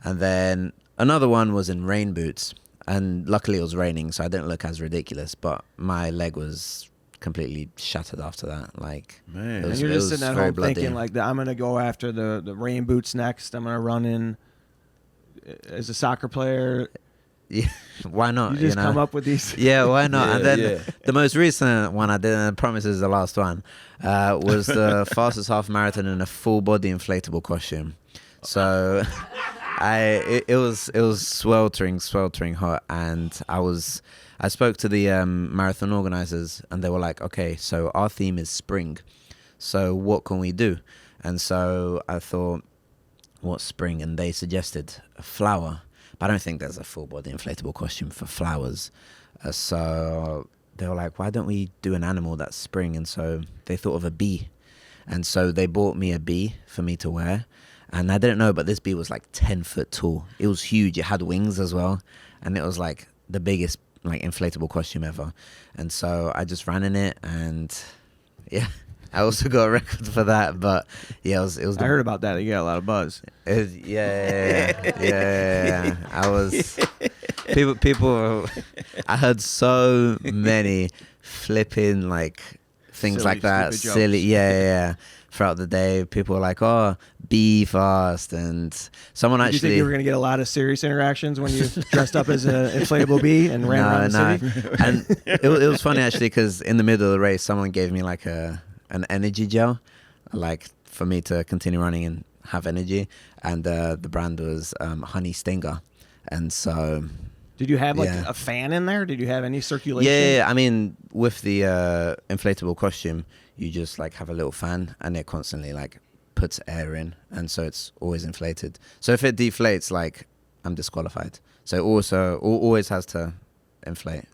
S7: And then Another one was in rain boots, and luckily it was raining, so I didn't look as ridiculous. But my leg was completely shattered after that. Like,
S3: Man.
S2: And you're just sitting at
S7: very
S2: home
S7: bloody.
S2: thinking like, I'm gonna go after the rain boots next. I'm gonna run in as a soccer player.
S7: Yeah, why not?
S2: You just
S7: know?
S2: come up with these.
S7: Yeah, why not?
S3: Yeah,
S7: And then
S3: yeah.
S7: the most recent one I did, and I promise is the last one, was the fastest half marathon in a full body inflatable costume. So it was sweltering hot, and I spoke to the marathon organizers, and they were like, okay, so our theme is spring, so what can we do? And so I thought, what's spring? And they suggested a flower. But I don't think there's a full body inflatable costume for flowers. So they were like, why don't we do an animal that's spring? And so they thought of a bee. And so they bought me a bee for me to wear. And I didn't know, but this bee was like 10 foot tall. It was huge. It had wings as well. And it was like the biggest like inflatable costume ever. And so I just ran in it, and yeah. I also got a record for that, but yeah, it was.
S2: I heard about that. You got a lot of buzz.
S7: Yeah. I was people. I heard so many flipping like things
S2: Silly,
S7: like that.
S2: stupid jokes.
S7: Silly, yeah. Throughout the day, people were like, "Oh, be fast," and someone
S2: Did you think
S7: actually.
S2: you were gonna get a lot of serious interactions when you dressed up as an inflatable bee and ran around the city?
S7: And it was funny actually, because in the middle of the race, someone gave me like an energy gel, like for me to continue running and have energy, and the brand was Honey Stinger. And so
S2: Did you have like
S7: Yeah.
S2: a fan in there? Did you have any circulation?
S7: yeah, I mean, with the inflatable costume, you just like have a little fan, and it constantly like puts air in, and so it's always inflated. So if it deflates, like, I'm disqualified. So it also always has to inflate.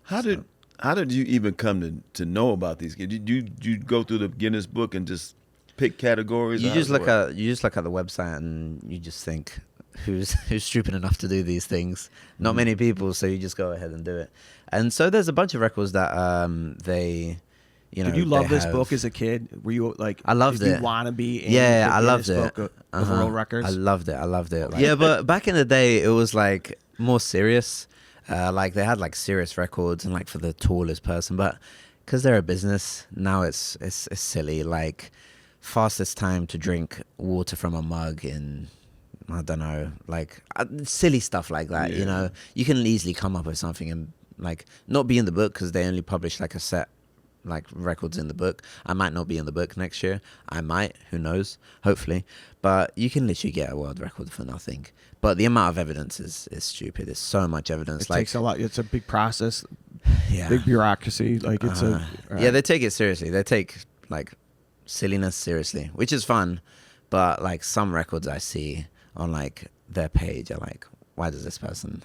S3: How did you even come to know about these? Did you go through the Guinness book and just pick categories?
S7: You just look at the website, and you just think, who's stupid enough to do these things? Not many people, so you just go ahead and do it. And so there's a bunch of records that they, you know.
S2: Did you love
S7: they
S2: this
S7: have.
S2: book as a kid? Were you like?
S7: I loved
S2: did
S7: it.
S2: You want to be? In
S7: Yeah,
S2: the
S7: I loved
S2: Guinness
S7: it.
S2: Book of World Records.
S7: I loved it. Like, yeah, but back in the day, it was like more serious. Like they had like serious records, and like for the tallest person, but because they're a business now, it's silly. Like fastest time to drink water from a mug in, I don't know, like silly stuff like that.
S3: Yeah.
S7: You know, you can easily come up with something and like not be in the book, because they only publish like a set like records in the book. I might not be in the book next year. I might, who knows, hopefully. But you can literally get a world record for nothing. But the amount of evidence is stupid. There's so much evidence.
S2: It
S7: like,
S2: takes a lot. It's a big process,
S7: yeah.
S2: big bureaucracy. Like it's
S7: Yeah, they take it seriously. They take like silliness seriously, which is fun. But like some records I see on like their page are like, why does this person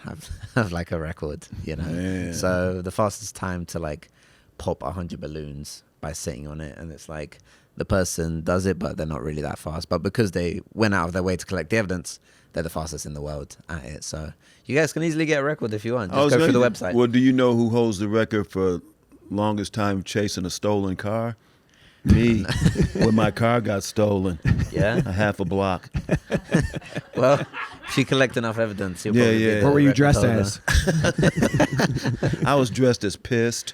S7: have like a record, you know?
S3: Man.
S7: So the fastest time to like pop 100 balloons by sitting on it, and it's like the person does it, but they're not really that fast. But because they went out of their way to collect the evidence, they're the fastest in the world at it. So you guys can easily get a record if you want. Just go through the website.
S3: Well, do you know who holds the record for longest time chasing a stolen car? Me, when my car got stolen.
S7: Yeah.
S3: A half a block.
S7: Well, if you collect enough evidence, you'll
S3: Yeah,
S7: probably
S3: yeah.
S7: be the
S2: What were you
S7: record
S2: dressed
S7: holder.
S2: as?
S3: I was dressed as pissed.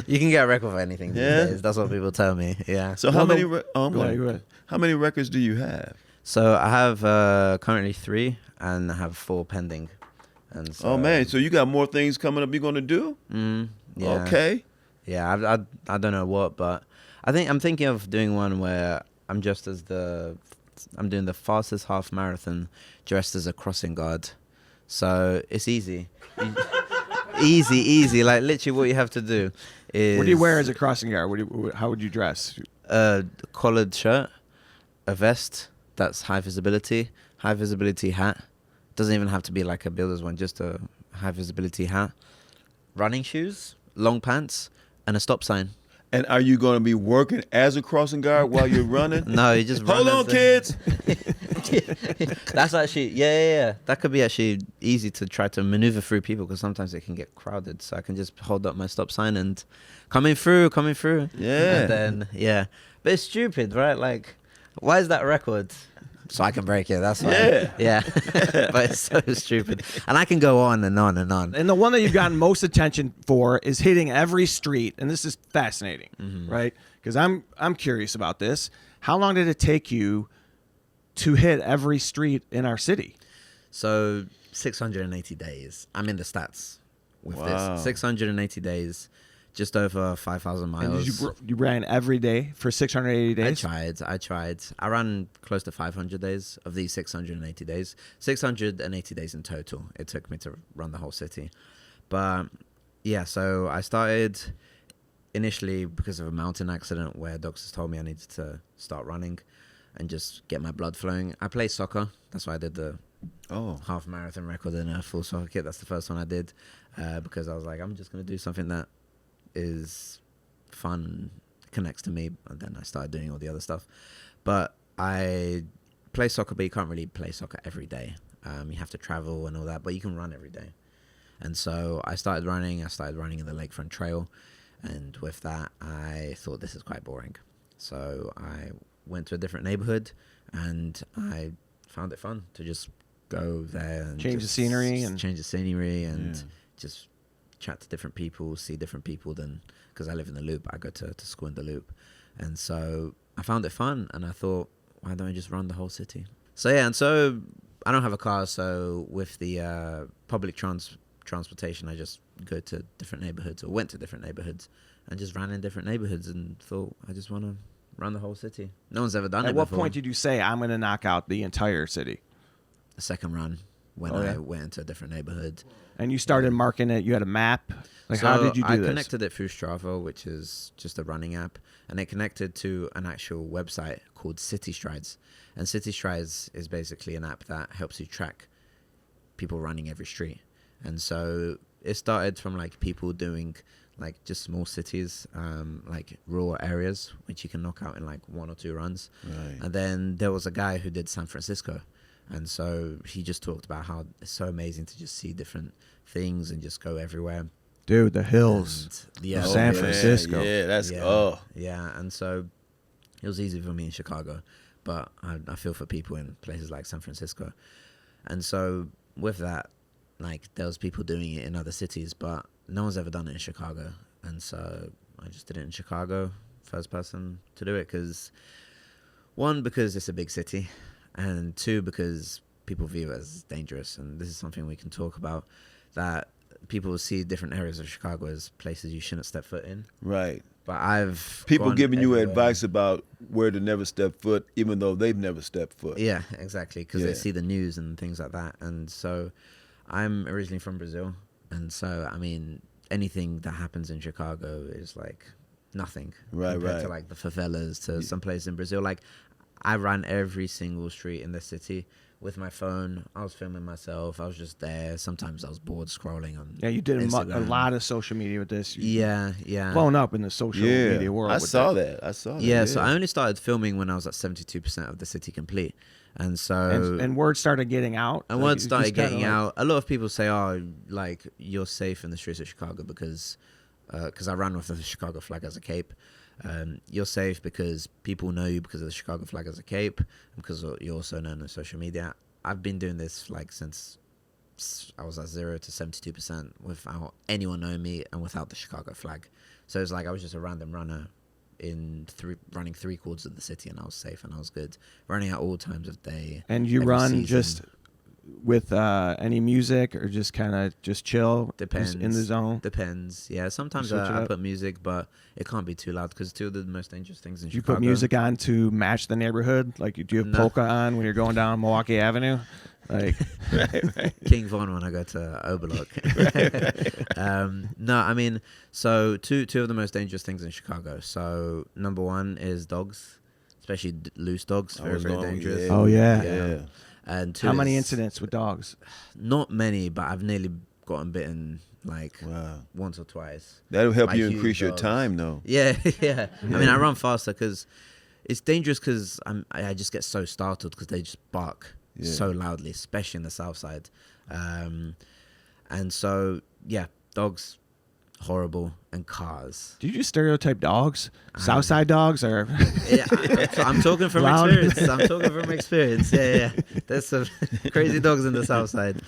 S7: You can get a record for anything these
S3: Yeah?
S7: days. That's what people tell me. Yeah.
S3: So
S2: Well,
S3: how many?
S2: no-
S3: Oh,
S2: Go ahead, go ahead.
S3: How many records do you have?
S7: So I have currently 3, and I have 4 pending. And so,
S3: Oh man, so you got more things coming up you're gonna do?
S7: yeah.
S3: Okay.
S7: Yeah, I don't know what, but I'm thinking of doing one where I'm doing the fastest half marathon dressed as a crossing guard. So it's easy. Easy. Like literally what you have to do is...
S2: What do you wear as a crossing guard? How would you dress?
S7: A collared shirt, a vest that's high visibility hat. Doesn't even have to be like a builder's one, just a high visibility hat. Running shoes, long pants, and a stop sign.
S3: And are you going to be working as a crossing guard while you're running?
S7: No, you just run.
S3: Hold on, kids.
S7: That's actually, yeah. That could be actually easy to try to maneuver through people, because sometimes it can get crowded. So I can just hold up my stop sign and coming through.
S3: Yeah.
S7: And then, yeah. But it's stupid, right? Like, why is that a record? so I can break it. That's why. Yeah. But it's so stupid. And I can go on and on and on.
S2: And the one that you've gotten most attention for is hitting every street, and this is fascinating, right? Because I'm curious about this. How long did it take you to hit every street in our city?
S7: So 680 days. I'm in the stats with this. 680 days, just over 5,000 miles.
S2: And you ran every day for 680 days?
S7: I tried. I ran close to 500 days of these 680 days. 680 days in total. It took me to run the whole city. But yeah, so I started initially because of a mountain accident where doctors told me I needed to start running and just get my blood flowing. I play soccer. That's why I did the half marathon record in a full soccer kit. That's the first one I did because I was like, I'm just going to do something that is fun, connects to me. And then I started doing all the other stuff. But I play soccer, but you can't really play soccer every day. You have to travel and all that, but you can run every day. And so I started running in the Lakefront Trail. And with that, I thought this is quite boring. So I went to a different neighborhood and I found it fun to just go there and
S2: change the scenery
S7: and just chat to different people, see different people. Then, because I live in the Loop, I go to school in the Loop. And so I found it fun and I thought, why don't I just run the whole city? So yeah, and so I don't have a car. So with the public transportation, I just go to different neighborhoods or went to different neighborhoods and just ran in different neighborhoods and thought, I just want to run the whole city. No one's ever done it before.
S2: At what point did you say, I'm going to knock out the entire city?
S7: The second run when I went into a different neighborhood.
S2: And you started marking it. You had a map. Like,
S7: so
S2: how did you do this?
S7: I connected it through Strava, which is just a running app, and it connected to an actual website called City Strides. And City Strides is basically an app that helps you track people running every street. And so it started from like people doing like just small cities, like rural areas, which you can knock out in like 1 or 2 runs. Right. And then there was a guy who did San Francisco. And so he just talked about how it's so amazing to just see different things and just go everywhere.
S2: Dude, the hills.
S7: And,
S2: San Francisco.
S3: Yeah, that's
S7: Yeah, and so it was easy for me in Chicago, but I feel for people in places like San Francisco. And so with that, like there was people doing it in other cities, but no one's ever done it in Chicago. And so I just did it in Chicago, first person to do it, because 1, because it's a big city, and 2, because people view it as dangerous. And this is something we can talk about, that people see different areas of Chicago as places you shouldn't step foot in.
S3: Right.
S7: But I've
S3: people
S7: gone
S3: giving you
S7: everywhere.
S3: advice about where to never step foot, even though they've never stepped foot.
S7: Yeah, exactly, because they see the news and things like that. And so I'm originally from Brazil, and so I mean anything that happens in Chicago is like nothing compared to like the favelas, to some place in Brazil. Like I ran every single street in the city with my phone. I was filming myself. I was just there. Sometimes I was bored scrolling on
S2: Yeah, you did a
S7: Instagram.
S2: lot of social media with this.
S7: Yeah.
S2: Blown up in the social media world.
S3: I
S2: with
S3: saw
S2: that.
S3: that.
S7: Yeah, so I only started filming when I was at 72% of the city complete. And so...
S2: And word started getting out.
S7: And word started getting out. A lot of people say, oh, like, you're safe in the streets of Chicago because I ran with the Chicago flag as a cape. You're safe because people know you because of the Chicago flag as a cape, because you're also known on social media. I've been doing this like since I was at 0 to 72% without anyone knowing me and without the Chicago flag. So it's like I was just a random runner running 3/4 of the city, and I was safe and I was good, running at all times of day.
S2: And you
S7: every
S2: run
S7: season.
S2: just with any music or just kind of just chill?
S7: Depends.
S2: Just in the zone?
S7: Depends. Yeah, sometimes I put music, but it can't be too loud because 2 of the most dangerous things in
S2: You
S7: Chicago.
S2: put music on to match the neighborhood? Like, do you have polka on when you're going down Milwaukee Avenue? Like
S7: King Von when I go to Oberlock. No, I mean, so two of the most dangerous things in Chicago. So number 1 is dogs, especially loose dogs. Very dangerous.
S3: Yeah.
S2: Oh, yeah.
S7: And 2
S2: How many
S7: is-
S2: incidents with dogs?
S7: Not many, but I've nearly gotten bitten like once or twice.
S3: That'll help
S7: By
S3: you
S7: huge
S3: increase your
S7: dogs.
S3: time, though.
S7: Yeah. I mean, I run faster because it's dangerous because I just get so startled because they just bark so loudly, especially in the South Side. And so, yeah, dogs, horrible, and cars.
S2: Do you just stereotype dogs? Southside dogs or?
S7: Yeah, I'm talking from
S2: Loud.
S7: experience. I'm talking from experience. Yeah. There's some crazy dogs in the south side.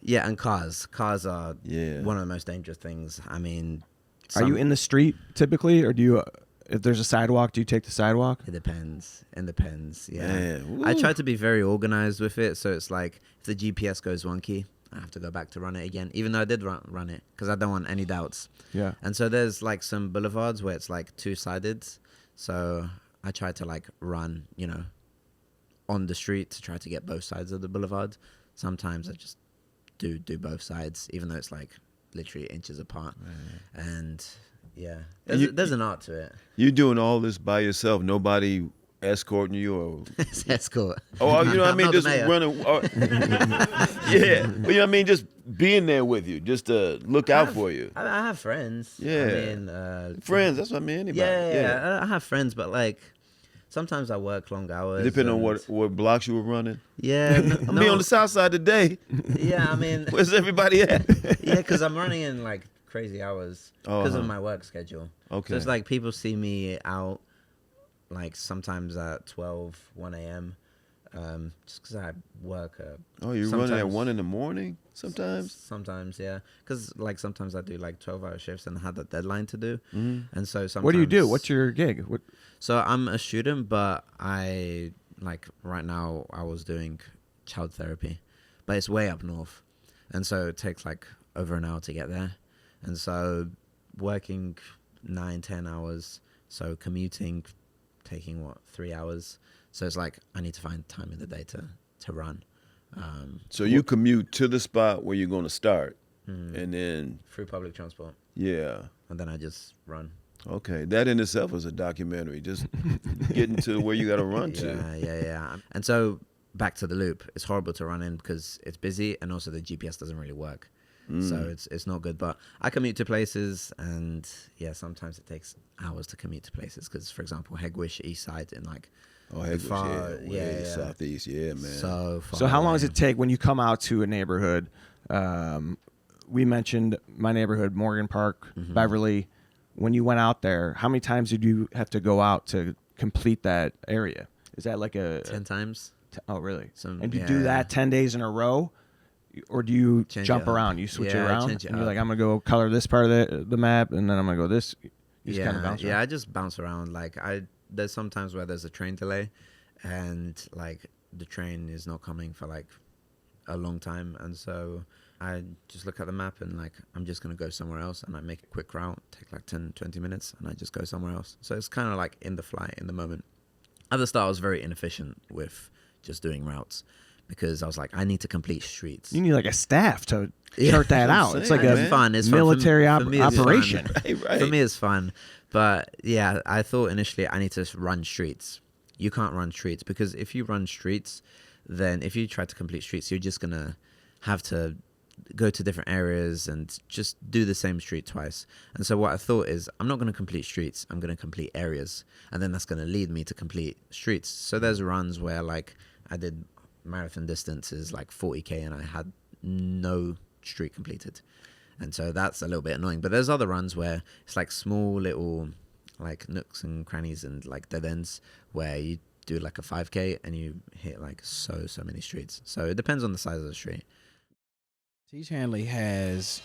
S7: Yeah, and cars. Cars are one of the most dangerous things. I mean,
S2: Are you in the street typically, or do you? If there's a sidewalk, do you take the sidewalk?
S7: It depends. It depends. Yeah.
S3: Man,
S7: I
S3: woo.
S7: try to be very organized with it, so it's like if the GPS goes wonky, I have to go back to run it again, even though I did run it because I don't want any doubts.
S2: Yeah.
S7: And so there's like some boulevards where it's like two-sided, so I try to like run, you know, on the street to try to get both sides of the boulevard. Sometimes I just do both sides, even though it's like literally inches apart. And yeah, there's an art to it.
S3: You doing all this by yourself? Nobody escorting you or?
S7: It's escort.
S3: Oh, you know what I
S7: I'm
S3: mean?
S7: not the
S3: Just
S7: mayor.
S3: running. Yeah, but you know what I mean? Just being there with you, just to look out for you.
S7: I have friends.
S3: Yeah.
S7: I mean,
S3: Friends, that's what I mean. Anybody.
S7: Yeah. I have friends, but like sometimes I work long hours.
S3: Depending on
S7: and-
S3: what blocks you were running.
S7: Yeah.
S3: I'm be on the south side today.
S7: Yeah, I mean,
S3: Where's everybody at?
S7: yeah, because I'm running in like crazy hours because of
S3: Uh-huh.
S7: my work schedule.
S3: Okay.
S7: So it's like people see me out like sometimes at 12, 1 a.m. Just because I work.
S3: Oh, you're running at
S7: sometimes-
S3: 1 a.m. sometimes?
S7: Sometimes, yeah. Because like sometimes I do like 12-hour shifts and I have a deadline to do. And so sometimes.
S2: What do you do? What's your gig? What?
S7: So I'm a student, but I like right now I was doing child therapy, but it's way up north, and so it takes like over an hour to get there, and so working 9-10 hours, so commuting taking 3 hours, so it's like I need to find time in the day to run.
S3: So you commute to the spot where you're going to start, and then
S7: Through public transport,
S3: yeah.
S7: and then I just run.
S3: Okay, that in itself is a documentary. Just getting to where you got to run to.
S7: Yeah. And so back to the loop. It's horrible to run in because it's busy and also the GPS doesn't really work. So it's not good. But I commute to places, and yeah, sometimes it takes hours to commute to places because, for example, Hegwish, East Side, and like
S3: Hegwish, way southeast, yeah, man.
S7: so far.
S2: So how long does
S7: away.
S2: it take when you come out to a neighborhood? We mentioned my neighborhood, Morgan Park, Beverly. When you went out there, how many times did you have to go out to complete that area? Is that like a
S7: 10 times?
S2: Oh, really?
S7: Some-
S2: And do you
S7: yeah.
S2: do that 10 days in a row? Or do you
S7: Change
S2: jump
S7: it up.
S2: around? You switch it
S7: Yeah, I
S2: around?
S7: change it
S2: And you're
S7: up.
S2: like, I'm going to go color this part of the map, and then I'm going to go this. You just kind of bounce
S7: Yeah,
S2: around.
S7: I just bounce around. Like there's some times where there's a train delay, and like the train is not coming for like a long time, and so I just look at the map and like I'm just gonna go somewhere else, and I make a quick route, take like 10-20 minutes, and I just go somewhere else. So it's kind of like in the fly, in the moment. At the start, I was very inefficient with just doing routes because I was like, I need to complete streets.
S2: You need like a staff to
S7: Yeah.
S2: chart that
S3: That's what
S2: out.
S3: I'm
S2: It's like
S3: saying,
S2: a
S3: man.
S7: fun. It's fun.
S2: military
S7: For me, it's fun.
S2: operation.
S3: Right.
S7: For me, it's fun. But yeah, I thought initially I need to run streets. You can't run streets because if you run streets, then if you try to complete streets, you're just going to have to go to different areas and just do the same street twice. And so what I thought is I'm not going to complete streets. I'm going to complete areas. And then that's going to lead me to complete streets. So there's runs where like I did marathon distances like 40K and I had no street completed. And so that's a little bit annoying. But there's other runs where it's like small little like nooks and crannies and like dead ends where you do like a 5K and you hit like so many streets. So it depends on the size of the street.
S8: Tiege Hanley has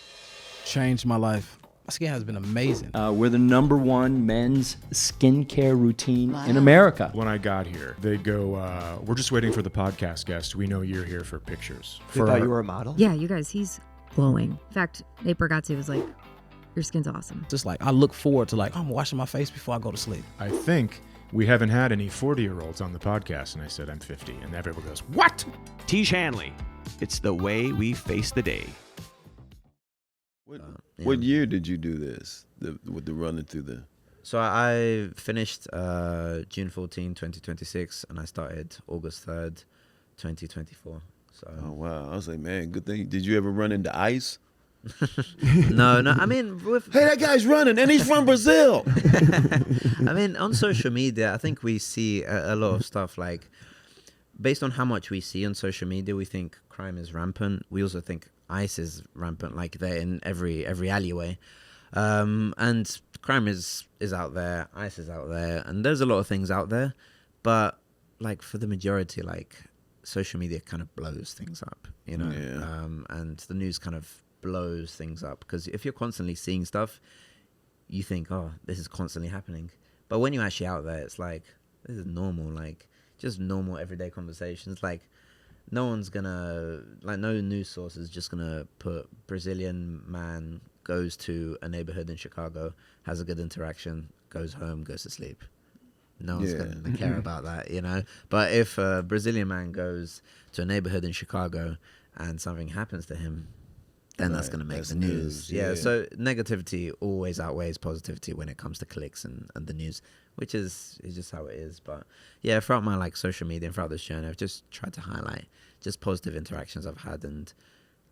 S8: changed my life. My skin has been amazing.
S9: We're the #1 men's skincare routine in America.
S10: When I got here, they go, we're just waiting for the podcast guest. We know you're here for pictures.
S2: They thought you were a model?
S11: Yeah, you guys, he's glowing. In fact, Nate Bargatze was like, your skin's awesome.
S8: Just like I look forward to like I'm washing my face before I go to sleep.
S10: I think we haven't had any 40-year-olds on the podcast. And I said, I'm 50. And everyone goes, what?
S2: Tiege Hanley. It's the way we face the day.
S3: What year did you do this? With the running through the...
S7: So I finished June 14, 2026, and I started August 3rd, 2024. So
S3: Oh, wow. I was like, man, good thing. Did you ever run into ice?
S7: no, I mean, with
S3: Hey, that guy's running, and he's from Brazil.
S7: I mean, on social media, I think we see a lot of stuff like, based on how much we see on social media, we think crime is rampant. We also think ICE is rampant, like they're in every alleyway. And crime is out there, ICE is out there, and there's a lot of things out there. But like for the majority, like social media kind of blows things up, you know? And the news kind of blows things up, because if you're constantly seeing stuff, you think, oh, this is constantly happening. But when you're actually out there, it's like, this is normal, like just normal everyday conversations. Like no one's gonna, like no news source is just gonna put Brazilian man goes to a neighborhood in Chicago, has a good interaction, goes home, goes to sleep. No one's going to care about that, you know. But if a Brazilian man goes to a neighborhood in Chicago and something happens to him, then that's going to make the news. Yeah, so negativity always outweighs positivity when it comes to clicks and the news, which is just how it is. But yeah, throughout my like social media and throughout this journey, I've just tried to highlight just positive interactions I've had. And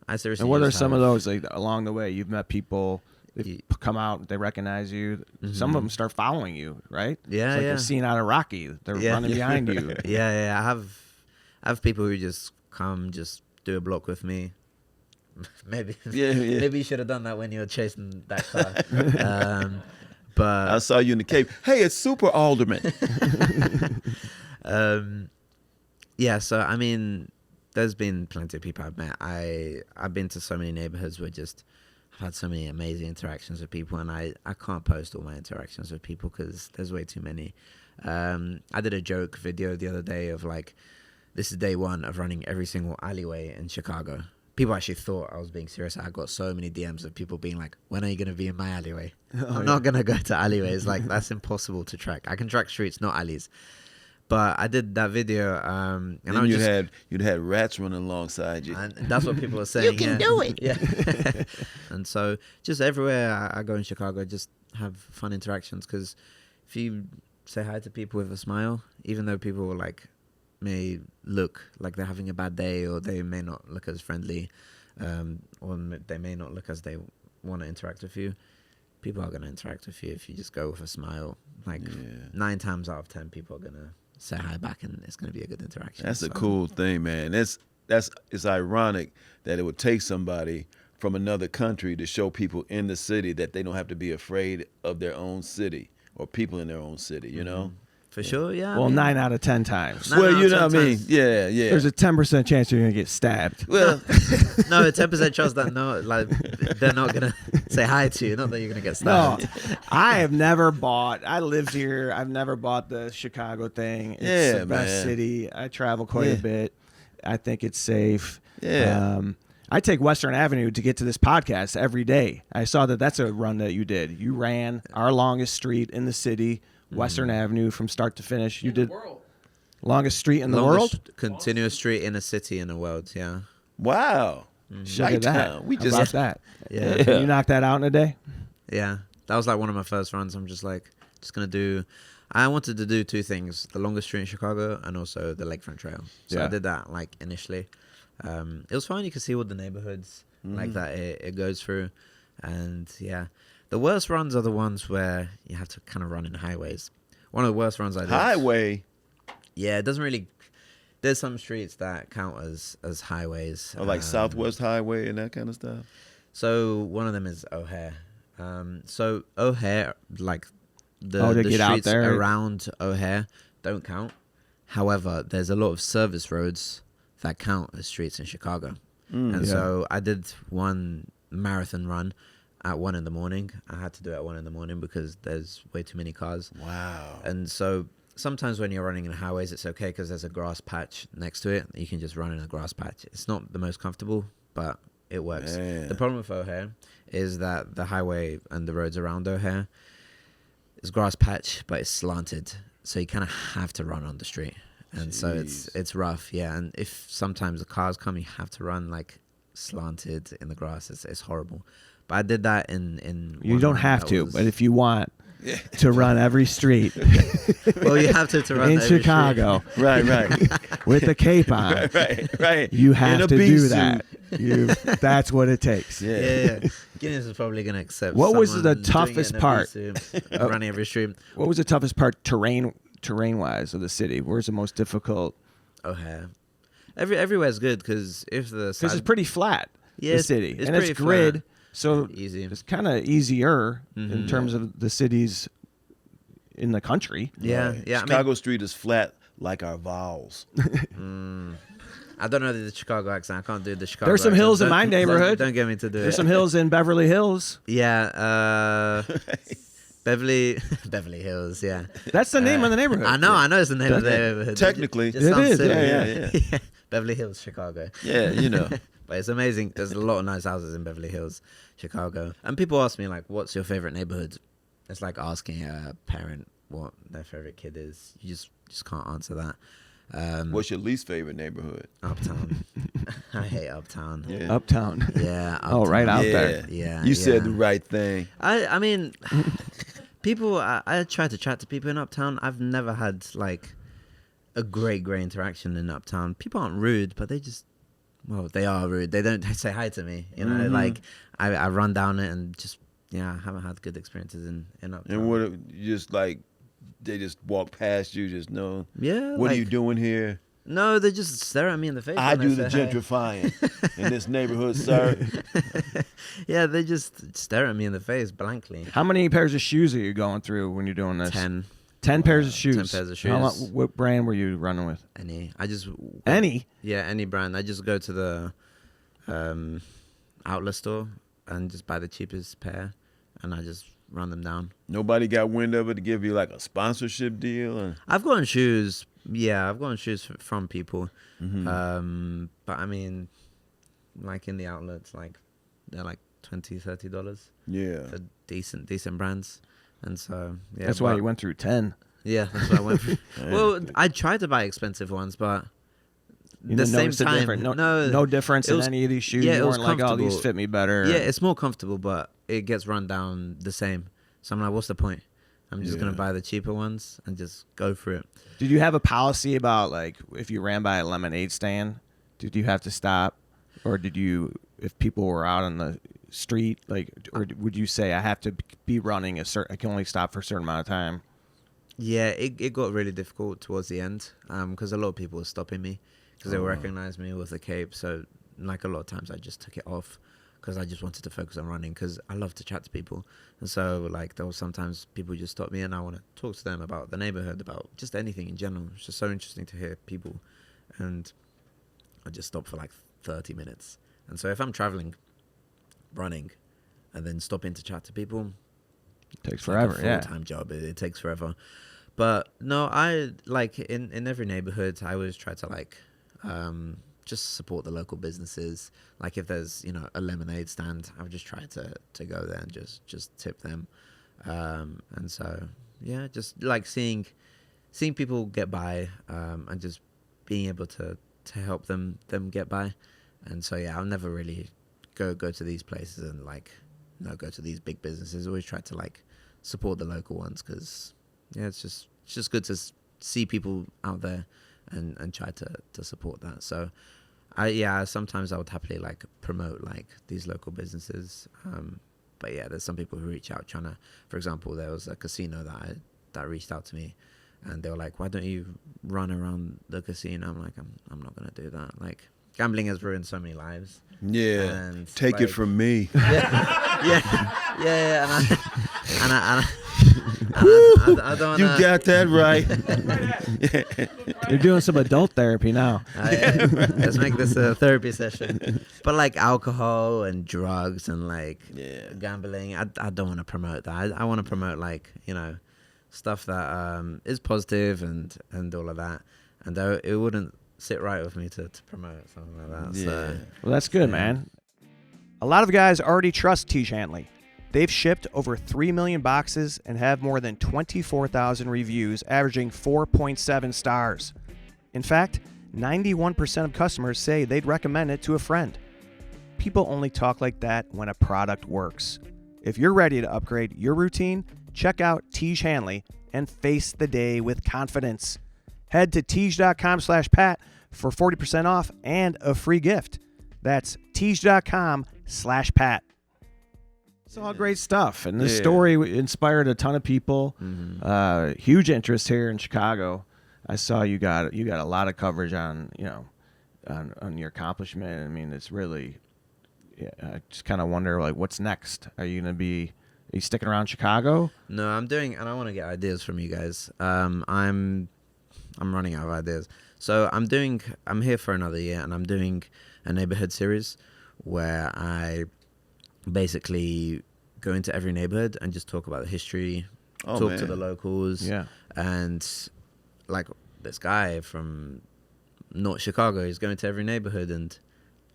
S7: I seriously.
S2: And what are some of those like along the way? You've met people. They come out, they recognize you. Some of them start following you, right?
S7: Yeah,
S2: it's like they're seen out of Rocky. They're running behind you.
S7: Yeah. I have people who just come, just do a block with me. Maybe you should have done that when you were chasing that car. But
S3: I saw you in the cave. Hey, it's Super Alderman.
S7: Yeah, so I mean, there's been plenty of people I've met. I've been to so many neighborhoods where just I've had so many amazing interactions with people, and I can't post all my interactions with people because there's way too many. I did a joke video the other day of like, this is day one of running every single alleyway in Chicago. People actually thought I was being serious. I got so many DMs of people being like, when are you going to be in my alleyway? I'm not going to go to alleyways. Like, that's impossible to track. I can track streets, not alleys. But I did that video, and
S3: then you'd had rats running alongside you.
S7: And that's what people are saying.
S11: You can do it.
S7: Yeah. And so just everywhere I go in Chicago, just have fun interactions. Because if you say hi to people with a smile, even though people like may look like they're having a bad day, or they may not look as friendly, or they may not look as they want to interact with you, people are going to interact with you if you just go with a smile. Like 9 times out of 10, people are going to say hi back, and it's going to be a good interaction.
S3: That's a cool thing, man. It's ironic that it would take somebody from another country to show people in the city that they don't have to be afraid of their own city or people in their own city, you know?
S7: For sure, yeah.
S2: Well, 9 out of 10 times.
S3: Well, you know what I mean? Yeah.
S2: There's a 10% chance you're going to get stabbed.
S3: Well,
S7: no, 10% chance that they're not going to say hi to you, not that you're going to get stabbed.
S2: No, I have never bought, I lived here, I've never bought the Chicago thing. It's the best city. I travel quite a bit. I think it's safe.
S3: Yeah.
S2: I take Western Avenue to get to this podcast every day. I saw that's a run that you did. You ran our longest street in the city, Western Avenue, from start to finish. You did longest street in the world?
S7: Continuous street in a city in the world, yeah.
S3: Wow.
S2: Look at that.
S3: We just
S2: about that.
S7: Yeah.
S2: Can you knock that out in a day?
S7: Yeah. That was like one of my first runs. I'm just like, I wanted to do 2 things, the longest street in Chicago and also the Lakefront Trail. So I did that like initially. It was fun. You could see all the neighborhoods like that it goes through. And yeah, the worst runs are the ones where you have to kind of run in highways. One of the worst runs I did.
S3: Highway?
S7: Yeah, it doesn't really. There's some streets that count as highways.
S3: Or like Southwest Highway and that kind of stuff?
S7: So one of them is O'Hare. So O'Hare, like the
S2: streets
S7: out there
S2: around
S7: O'Hare don't count. However, there's a lot of service roads that count as streets in Chicago. So I did one marathon run at 1 a.m. I had to do it at 1 a.m. because there's way too many cars.
S3: Wow.
S7: And so sometimes when you're running in highways, it's okay because there's a grass patch next to it. You can just run in a grass patch. It's not the most comfortable, but it works.
S3: Man.
S7: The problem with O'Hare is that the highway and the roads around O'Hare is grass patch, but it's slanted. So you kind of have to run on the street. And so it's rough, yeah. And if sometimes the cars come, you have to run like slanted in the grass. It's horrible. But I did that in
S2: you don't have to, but if you want to run every street,
S7: well, you have to run
S2: in
S7: every
S2: Chicago,
S7: street.
S2: right, with a cape on,
S3: right.
S2: You have to do that. That's what it takes.
S7: Yeah. Guinness is probably going to accept.
S2: What was the toughest part?
S7: Running every street.
S2: What was the toughest part terrain-wise of the city? Where's the most difficult?
S7: O'Hare. Everywhere's good because if the
S2: because it's pretty flat. the city,
S7: it's
S2: and it's
S7: pretty
S2: grid,
S7: flat.
S2: so
S7: Easy.
S2: it's kind of easier
S7: Mm-hmm.
S2: in terms of the cities in the country.
S7: Yeah, yeah.
S3: Chicago Street is flat like our vowels.
S7: I don't know the Chicago accent. I can't do the Chicago.
S2: There's some
S7: accent.
S2: hills in my
S7: Don't-
S2: neighborhood.
S7: Don't get me to do
S2: There's
S7: it.
S2: some hills in Beverly Hills.
S7: Yeah, Beverly Hills. Yeah,
S2: That's the name of the neighborhood.
S7: I know it's the name of the neighborhood.
S3: Technically.
S7: Just
S3: It
S7: sounds
S2: is,
S7: silly.
S3: yeah.
S7: Beverly Hills, Chicago.
S3: Yeah, you know.
S7: But it's amazing. There's a lot of nice houses in Beverly Hills, Chicago. And people ask me, like, what's your favorite neighborhood? It's like asking a parent what their favorite kid is. You just can't answer that.
S3: What's your least favorite neighborhood?
S7: Uptown. I hate Uptown.
S3: Yeah.
S2: Uptown.
S7: Yeah.
S2: Oh, right out
S3: Yeah.
S2: there.
S7: Yeah.
S3: You said
S7: yeah.
S3: the right thing.
S7: I mean, people, I try to chat to people in Uptown. I've never had, like, a great interaction in Uptown. People aren't rude, but they just, well, they are rude. They don't say hi to me. You know, like, I run down it and just, yeah, I haven't had good experiences in Uptown.
S3: And what, you just like, they just walk past you, just know,
S7: Yeah.
S3: what are
S7: like-
S3: you doing here?
S7: No, they just stare at me in the face.
S3: I
S7: when
S3: do
S7: they
S3: the
S7: say hi.
S3: gentrifying in this neighborhood, sir.
S7: Yeah, they just stare at me in the face blankly.
S2: How many pairs of shoes are you going through when you're doing this?
S7: 10.
S2: 10 pairs of shoes.
S7: 10 pairs of
S2: How
S7: shoes.
S2: what brand were you running with?
S7: Any. I just.
S2: Any?
S7: Yeah, any brand. I just go to the outlet store and just buy the cheapest pair, and I just run them down.
S3: Nobody got wind of it to give you like a sponsorship deal? Or?
S7: I've gotten shoes. Yeah, I've gotten shoes from people.
S3: Mm-hmm.
S7: But I mean, like in the outlets, like they're like $20-$30
S3: Yeah.
S7: for decent brands, and so yeah.
S2: That's why you went through 10.
S7: Yeah, that's what I went for. Well, I tried to buy expensive ones, but
S2: You
S7: the
S2: didn't
S7: same
S2: notice the
S7: time,
S2: difference? No difference
S7: it
S2: in
S7: was-
S2: any of these shoes.
S7: yeah,
S2: you
S7: it was
S2: weren't like, oh, these
S7: comfortable.
S2: fit me better.
S7: Yeah, it's more comfortable, but it gets run down the same. So I'm like, what's the point? I'm just gonna buy the cheaper ones and just go for it.
S2: Did you have a policy about, like, if you ran by a lemonade stand, did you have to stop? Or did you, if people were out on the street, like, or would you say, I have to be running I can only stop for a certain amount of time?
S7: Yeah, it got really difficult towards the end because a lot of people were stopping me because they would recognize me with the cape. So, like, a lot of times I just took it off because I just wanted to focus on running because I love to chat to people. And so, like, there was sometimes people just stop me and I want to talk to them about the neighborhood, about just anything in general. It's just so interesting to hear people. And I just stop for like 30 minutes. And so if I'm traveling, running, and then stopping to chat to people,
S2: Takes forever,
S7: like a
S2: yeah.
S7: full-time job. It takes forever. But no, I like in every neighborhood, I always try to like just support the local businesses. Like if there's, you know, a lemonade stand, I would just try to go there and just tip them. And so yeah, just like seeing people get by and just being able to help them get by. And so yeah, I'll never really go to these places and like go to these big businesses. Always try to like support the local ones because yeah, it's just good to see people out there and try to support that. So sometimes I would happily like promote like these local businesses. But yeah, there's some people who reach out trying to, for example, there was a casino that reached out to me and they were like, why don't you run around the casino? I'm like, I'm not going to do that. Like, gambling has ruined so many lives.
S3: Yeah.
S7: And
S3: Take
S7: like,
S3: it from me.
S7: Yeah. And I don't wanna,
S3: You got that right.
S2: You're doing some adult therapy now.
S7: Let's make this a therapy session. But like alcohol and drugs and like gambling, I don't want to promote that. I want to promote like, you know, stuff that is positive and all of that. And it wouldn't sit right with me to promote something like that.
S3: Yeah.
S7: So,
S2: Well, that's good, man. A lot of guys already trust Tiege Hanley. They've shipped over 3 million boxes and have more than 24,000 reviews, averaging 4.7 stars. In fact, 91% of customers say they'd recommend it to a friend. People only talk like that when a product works. If you're ready to upgrade your routine, check out Tiege Hanley and face the day with confidence. Head to Tiege.com/Pat for 40% off and a free gift. That's Tiege.com/Pat. It's all great stuff, and this story inspired a ton of people. Huge interest here in Chicago. I saw you got a lot of coverage on on your accomplishment. I mean, it's really I just kind of wonder, like, what's next? Are you sticking around Chicago?
S7: No, I'm doing, and I want to get ideas from you guys. I'm running out of ideas. So I'm here for another year, and I'm doing a neighborhood series where I basically go into every neighborhood and just talk about the history, talk to the locals.
S2: Yeah.
S7: And like this guy from North Chicago, he's going to every neighborhood, and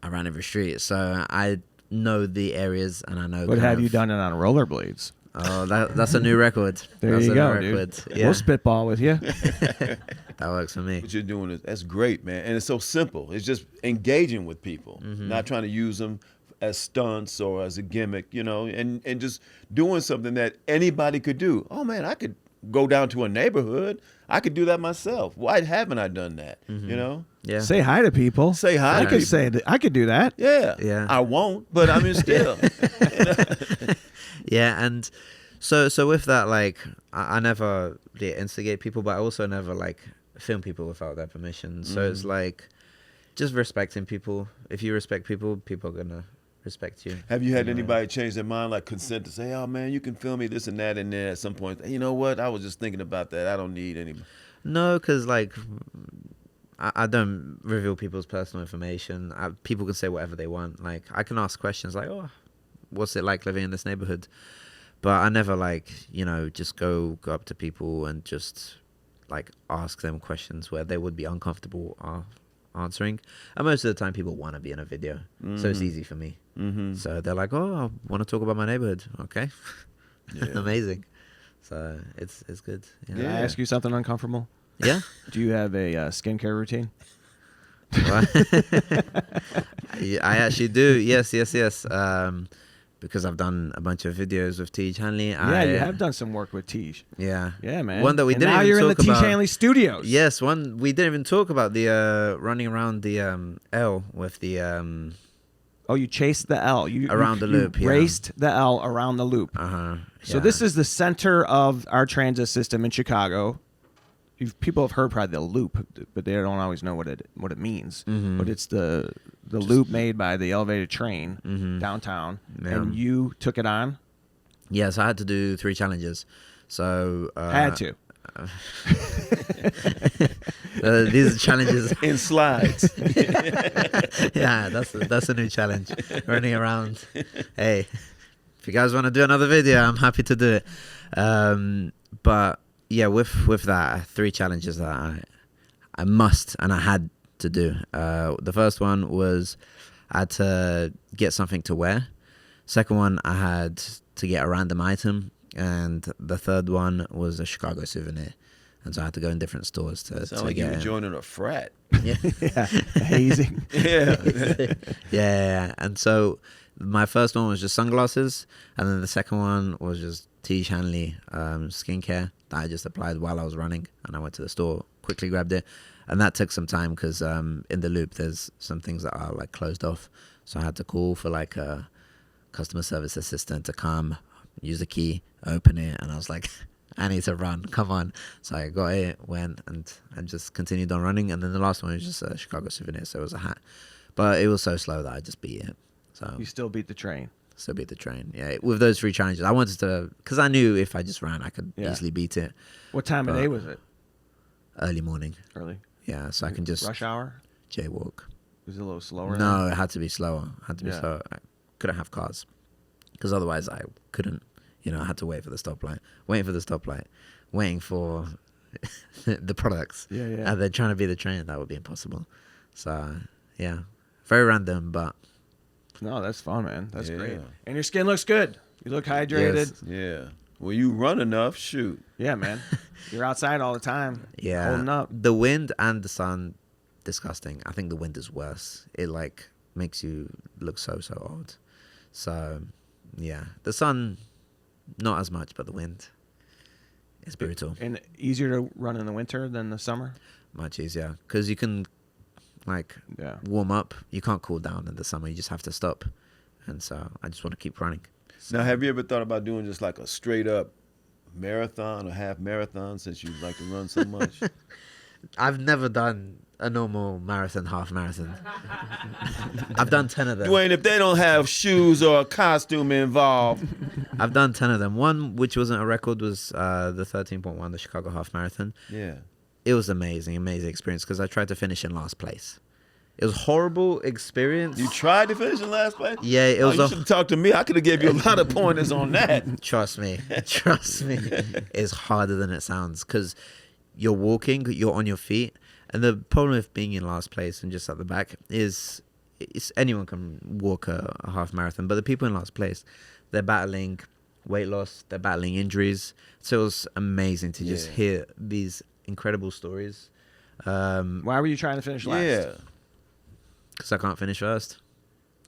S7: I ran every street. So I know the areas, and I know.
S2: But have you done it on rollerblades?
S7: Oh, that's a new record.
S2: There you go, dude.
S7: Yeah.
S2: We'll spitball with you.
S7: That works for me.
S3: What you're doing that's great, man. And it's so simple. It's just engaging with people, not trying to use them as stunts or as a gimmick, and just doing something that anybody could do. Oh, man, I could go down to a neighborhood. I could do that myself. Why haven't I done that,
S7: Yeah.
S2: Say hi to people.
S3: Say hi to people.
S2: I could do that.
S3: Yeah.
S7: Yeah.
S3: I won't, but I mean, still.
S7: Yeah, and so with that, like, I never instigate people, but I also never like film people without their permission. So it's like just respecting people. If you respect people, people are gonna respect you.
S3: Have you had anybody change their mind, like consent to say, "Oh man, you can film me this and that," and then at some point, you know what? I was just thinking about that. I don't need any.
S7: No, because like I don't reveal people's personal information. People can say whatever they want. Like I can ask questions like, "Oh, what's it like living in this neighborhood?" But I never like, just go up to people and just like ask them questions where they would be uncomfortable answering. And most of the time people want to be in a video. So it's easy for me. So they're like, "Oh, I want to talk about my neighborhood." Okay. Yeah. Amazing. So it's good. Yeah.
S2: Can I ask you something uncomfortable?
S7: Yeah.
S2: Do you have a skincare routine?
S7: I actually do. Yes. Because I've done a bunch of videos with Tiege Hanley.
S2: Yeah, you have done some work with Tiege.
S7: Yeah.
S2: Yeah, man.
S7: One that we
S2: and
S7: didn't
S2: now
S7: even
S2: you're in the
S7: talk
S2: Tiege
S7: about.
S2: Hanley Studios.
S7: Yes, one we didn't even talk about the running around the L with the
S2: Oh, you chased the L.
S7: Around the loop,
S2: You
S7: yeah.
S2: raced the L around the loop. So this is the center of our transit system in Chicago. People have heard probably the loop, but they don't always know what it means. But it's the loop made by the elevated train downtown, and you took it on.
S7: Yes, I had to do 3 challenges. So
S2: Had to.
S7: These are challenges
S3: in slides.
S7: Yeah, that's a new challenge. Running around. Hey, if you guys want to do another video, I'm happy to do it. But yeah, with that, 3 challenges that I must and I had to do. The first one was I had to get something to wear. Second one, I had to get a random item. And the third one was a Chicago souvenir. And so I had to go in different stores to
S3: like
S7: get
S3: you were joining a frat.
S7: Yeah.
S2: Hazing.
S7: Yeah. And so my first one was just sunglasses. And then the second one was just Tiege Hanley skincare that I just applied while I was running. And I went to the store, quickly grabbed it. And that took some time because in the loop, there's some things that are like closed off. So I had to call for like a customer service assistant to come, use the key, open it. And I was like, I need to run. Come on. So I got it, went, and just continued on running. And then the last one was just a Chicago souvenir. So it was a hat. But it was so slow that I just beat it. So
S2: You still beat the train.
S7: Still beat the train. Yeah. With those 3 challenges, I wanted to, because I knew if I just ran, I could easily beat it.
S2: What time of day was it?
S7: Early morning.
S2: Early.
S7: Yeah. So I can just.
S2: Rush hour?
S7: Jaywalk.
S2: Was it a little slower?
S7: No, it had to be slower. Slower. I couldn't have cars. Because otherwise I couldn't. I had to wait for the stoplight. Waiting for the products.
S2: Yeah.
S7: And they're trying to be the train. That would be impossible. So, yeah. Very random, but...
S2: No, that's fun, man. That's great. And your skin looks good. You look hydrated.
S3: Yes. Yeah. Well, you run enough, shoot.
S2: Yeah, man. You're outside all the time.
S7: Yeah.
S2: Holding up.
S7: The wind and the sun, disgusting. I think the wind is worse. It, like, makes you look so old. So, yeah. The sun... Not as much, but the wind is brutal.
S2: And easier to run in the winter than the summer?
S7: Much easier. Because you can, warm up. You can't cool down in the summer. You just have to stop. And so I just want to keep running.
S3: Now, have you ever thought about doing just like a straight up marathon or half marathon since you like to run so much?
S7: I've never done a normal marathon, half marathon. I've done 10 of them.
S3: Dwayne, if they don't have shoes or a costume involved.
S7: I've done 10 of them. One, which wasn't a record, was the 13.1, the Chicago Half Marathon.
S3: Yeah.
S7: It was amazing experience because I tried to finish in last place. It was a horrible experience.
S3: You tried to finish in last place?
S7: Yeah, it was.
S3: You should have talked to me. I could have gave you a lot of pointers on that.
S7: Trust me. It's harder than it sounds because you're walking, you're on your feet. And the problem with being in last place and just at the back is anyone can walk a half marathon, but the people in last place, they're battling weight loss, they're battling injuries. So it was amazing to just hear these incredible stories.
S2: Why were you trying to finish last?
S3: Yeah.
S7: Because I can't finish first.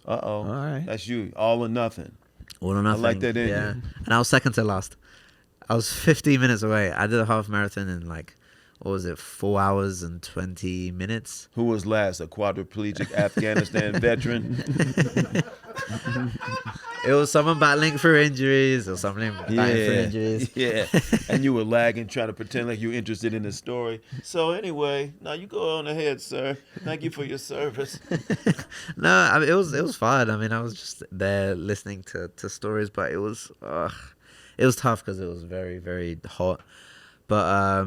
S3: Uh-oh.
S2: All right.
S3: That's you. All or nothing.
S7: All or nothing.
S3: I like that in you.
S7: And I was second to last. I was 15 minutes away. I did a half marathon in 4 hours and 20 minutes.
S3: Who was last? A quadriplegic Afghanistan veteran?
S7: It was someone battling for injuries or something battling for injuries.
S3: Yeah. And you were lagging, trying to pretend like you were interested in the story. So anyway, now you go on ahead, sir. Thank you for your service.
S7: No, I mean, it was fun. I mean, I was just there listening to stories, but it was tough because it was very, very hot. But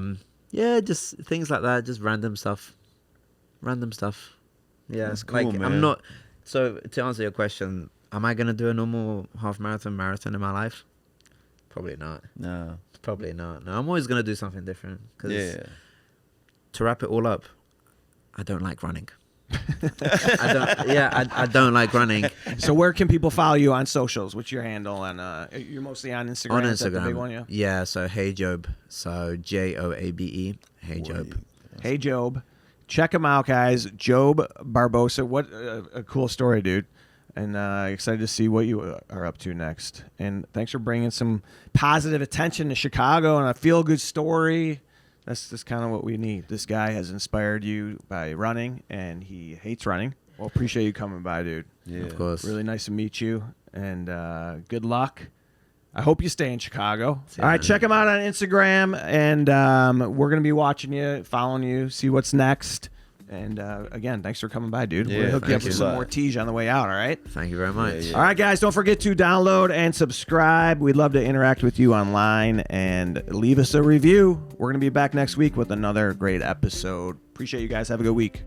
S7: yeah, just things like that, just random stuff. Yeah,
S3: that's cool, man.
S7: I'm not. So to answer your question, am I gonna do a normal half marathon in my life? Probably not.
S3: No.
S7: Probably not. No, I'm always gonna do something different.
S3: Yeah.
S7: To wrap it all up, I don't like running. I don't like running.
S2: So where can people follow you on socials? What's your handle? And you're mostly on Instagram.
S7: On
S2: Is that the
S7: Instagram.
S2: big one,
S7: Yeah. So Hey Jobe. So Joabe. Hey Jobe.
S2: Hey Jobe. Check him out, guys. Joabe Barbosa. What a cool story, dude. And excited to see what you are up to next. And thanks for bringing some positive attention to Chicago and a feel-good story. That's just kind of what we need. This guy has inspired you by running, and he hates running. Well, appreciate you coming by, dude.
S3: Yeah.
S7: Of course.
S2: Really nice to meet you, and good luck. I hope you stay in Chicago.
S7: See
S2: All right,
S7: you,
S2: check him out on Instagram, and we're going to be watching you, following you, see what's next. And again, thanks for coming by, dude.
S3: Yeah,
S2: We'll hook you up
S3: thank
S2: with
S3: you.
S2: some more Tiege on the way out, all right?
S7: Thank you very much.
S3: Yeah.
S2: All right, guys, don't forget to download and subscribe. We'd love to interact with you online and leave us a review. We're going to be back next week with another great episode. Appreciate you guys. Have a good week.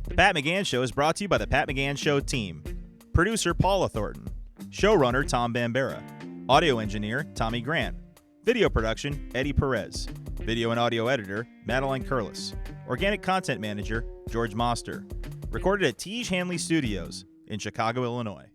S1: The Pat McGann Show is brought to you by the Pat McGann Show team. Producer Paula Thornton. Showrunner Tom Bambara. Audio engineer Tommy Grant. Video production Eddie Perez. Video and audio editor Madeline Curless. Organic content manager George Moster. Recorded at Tiege Hanley Studios in Chicago, Illinois.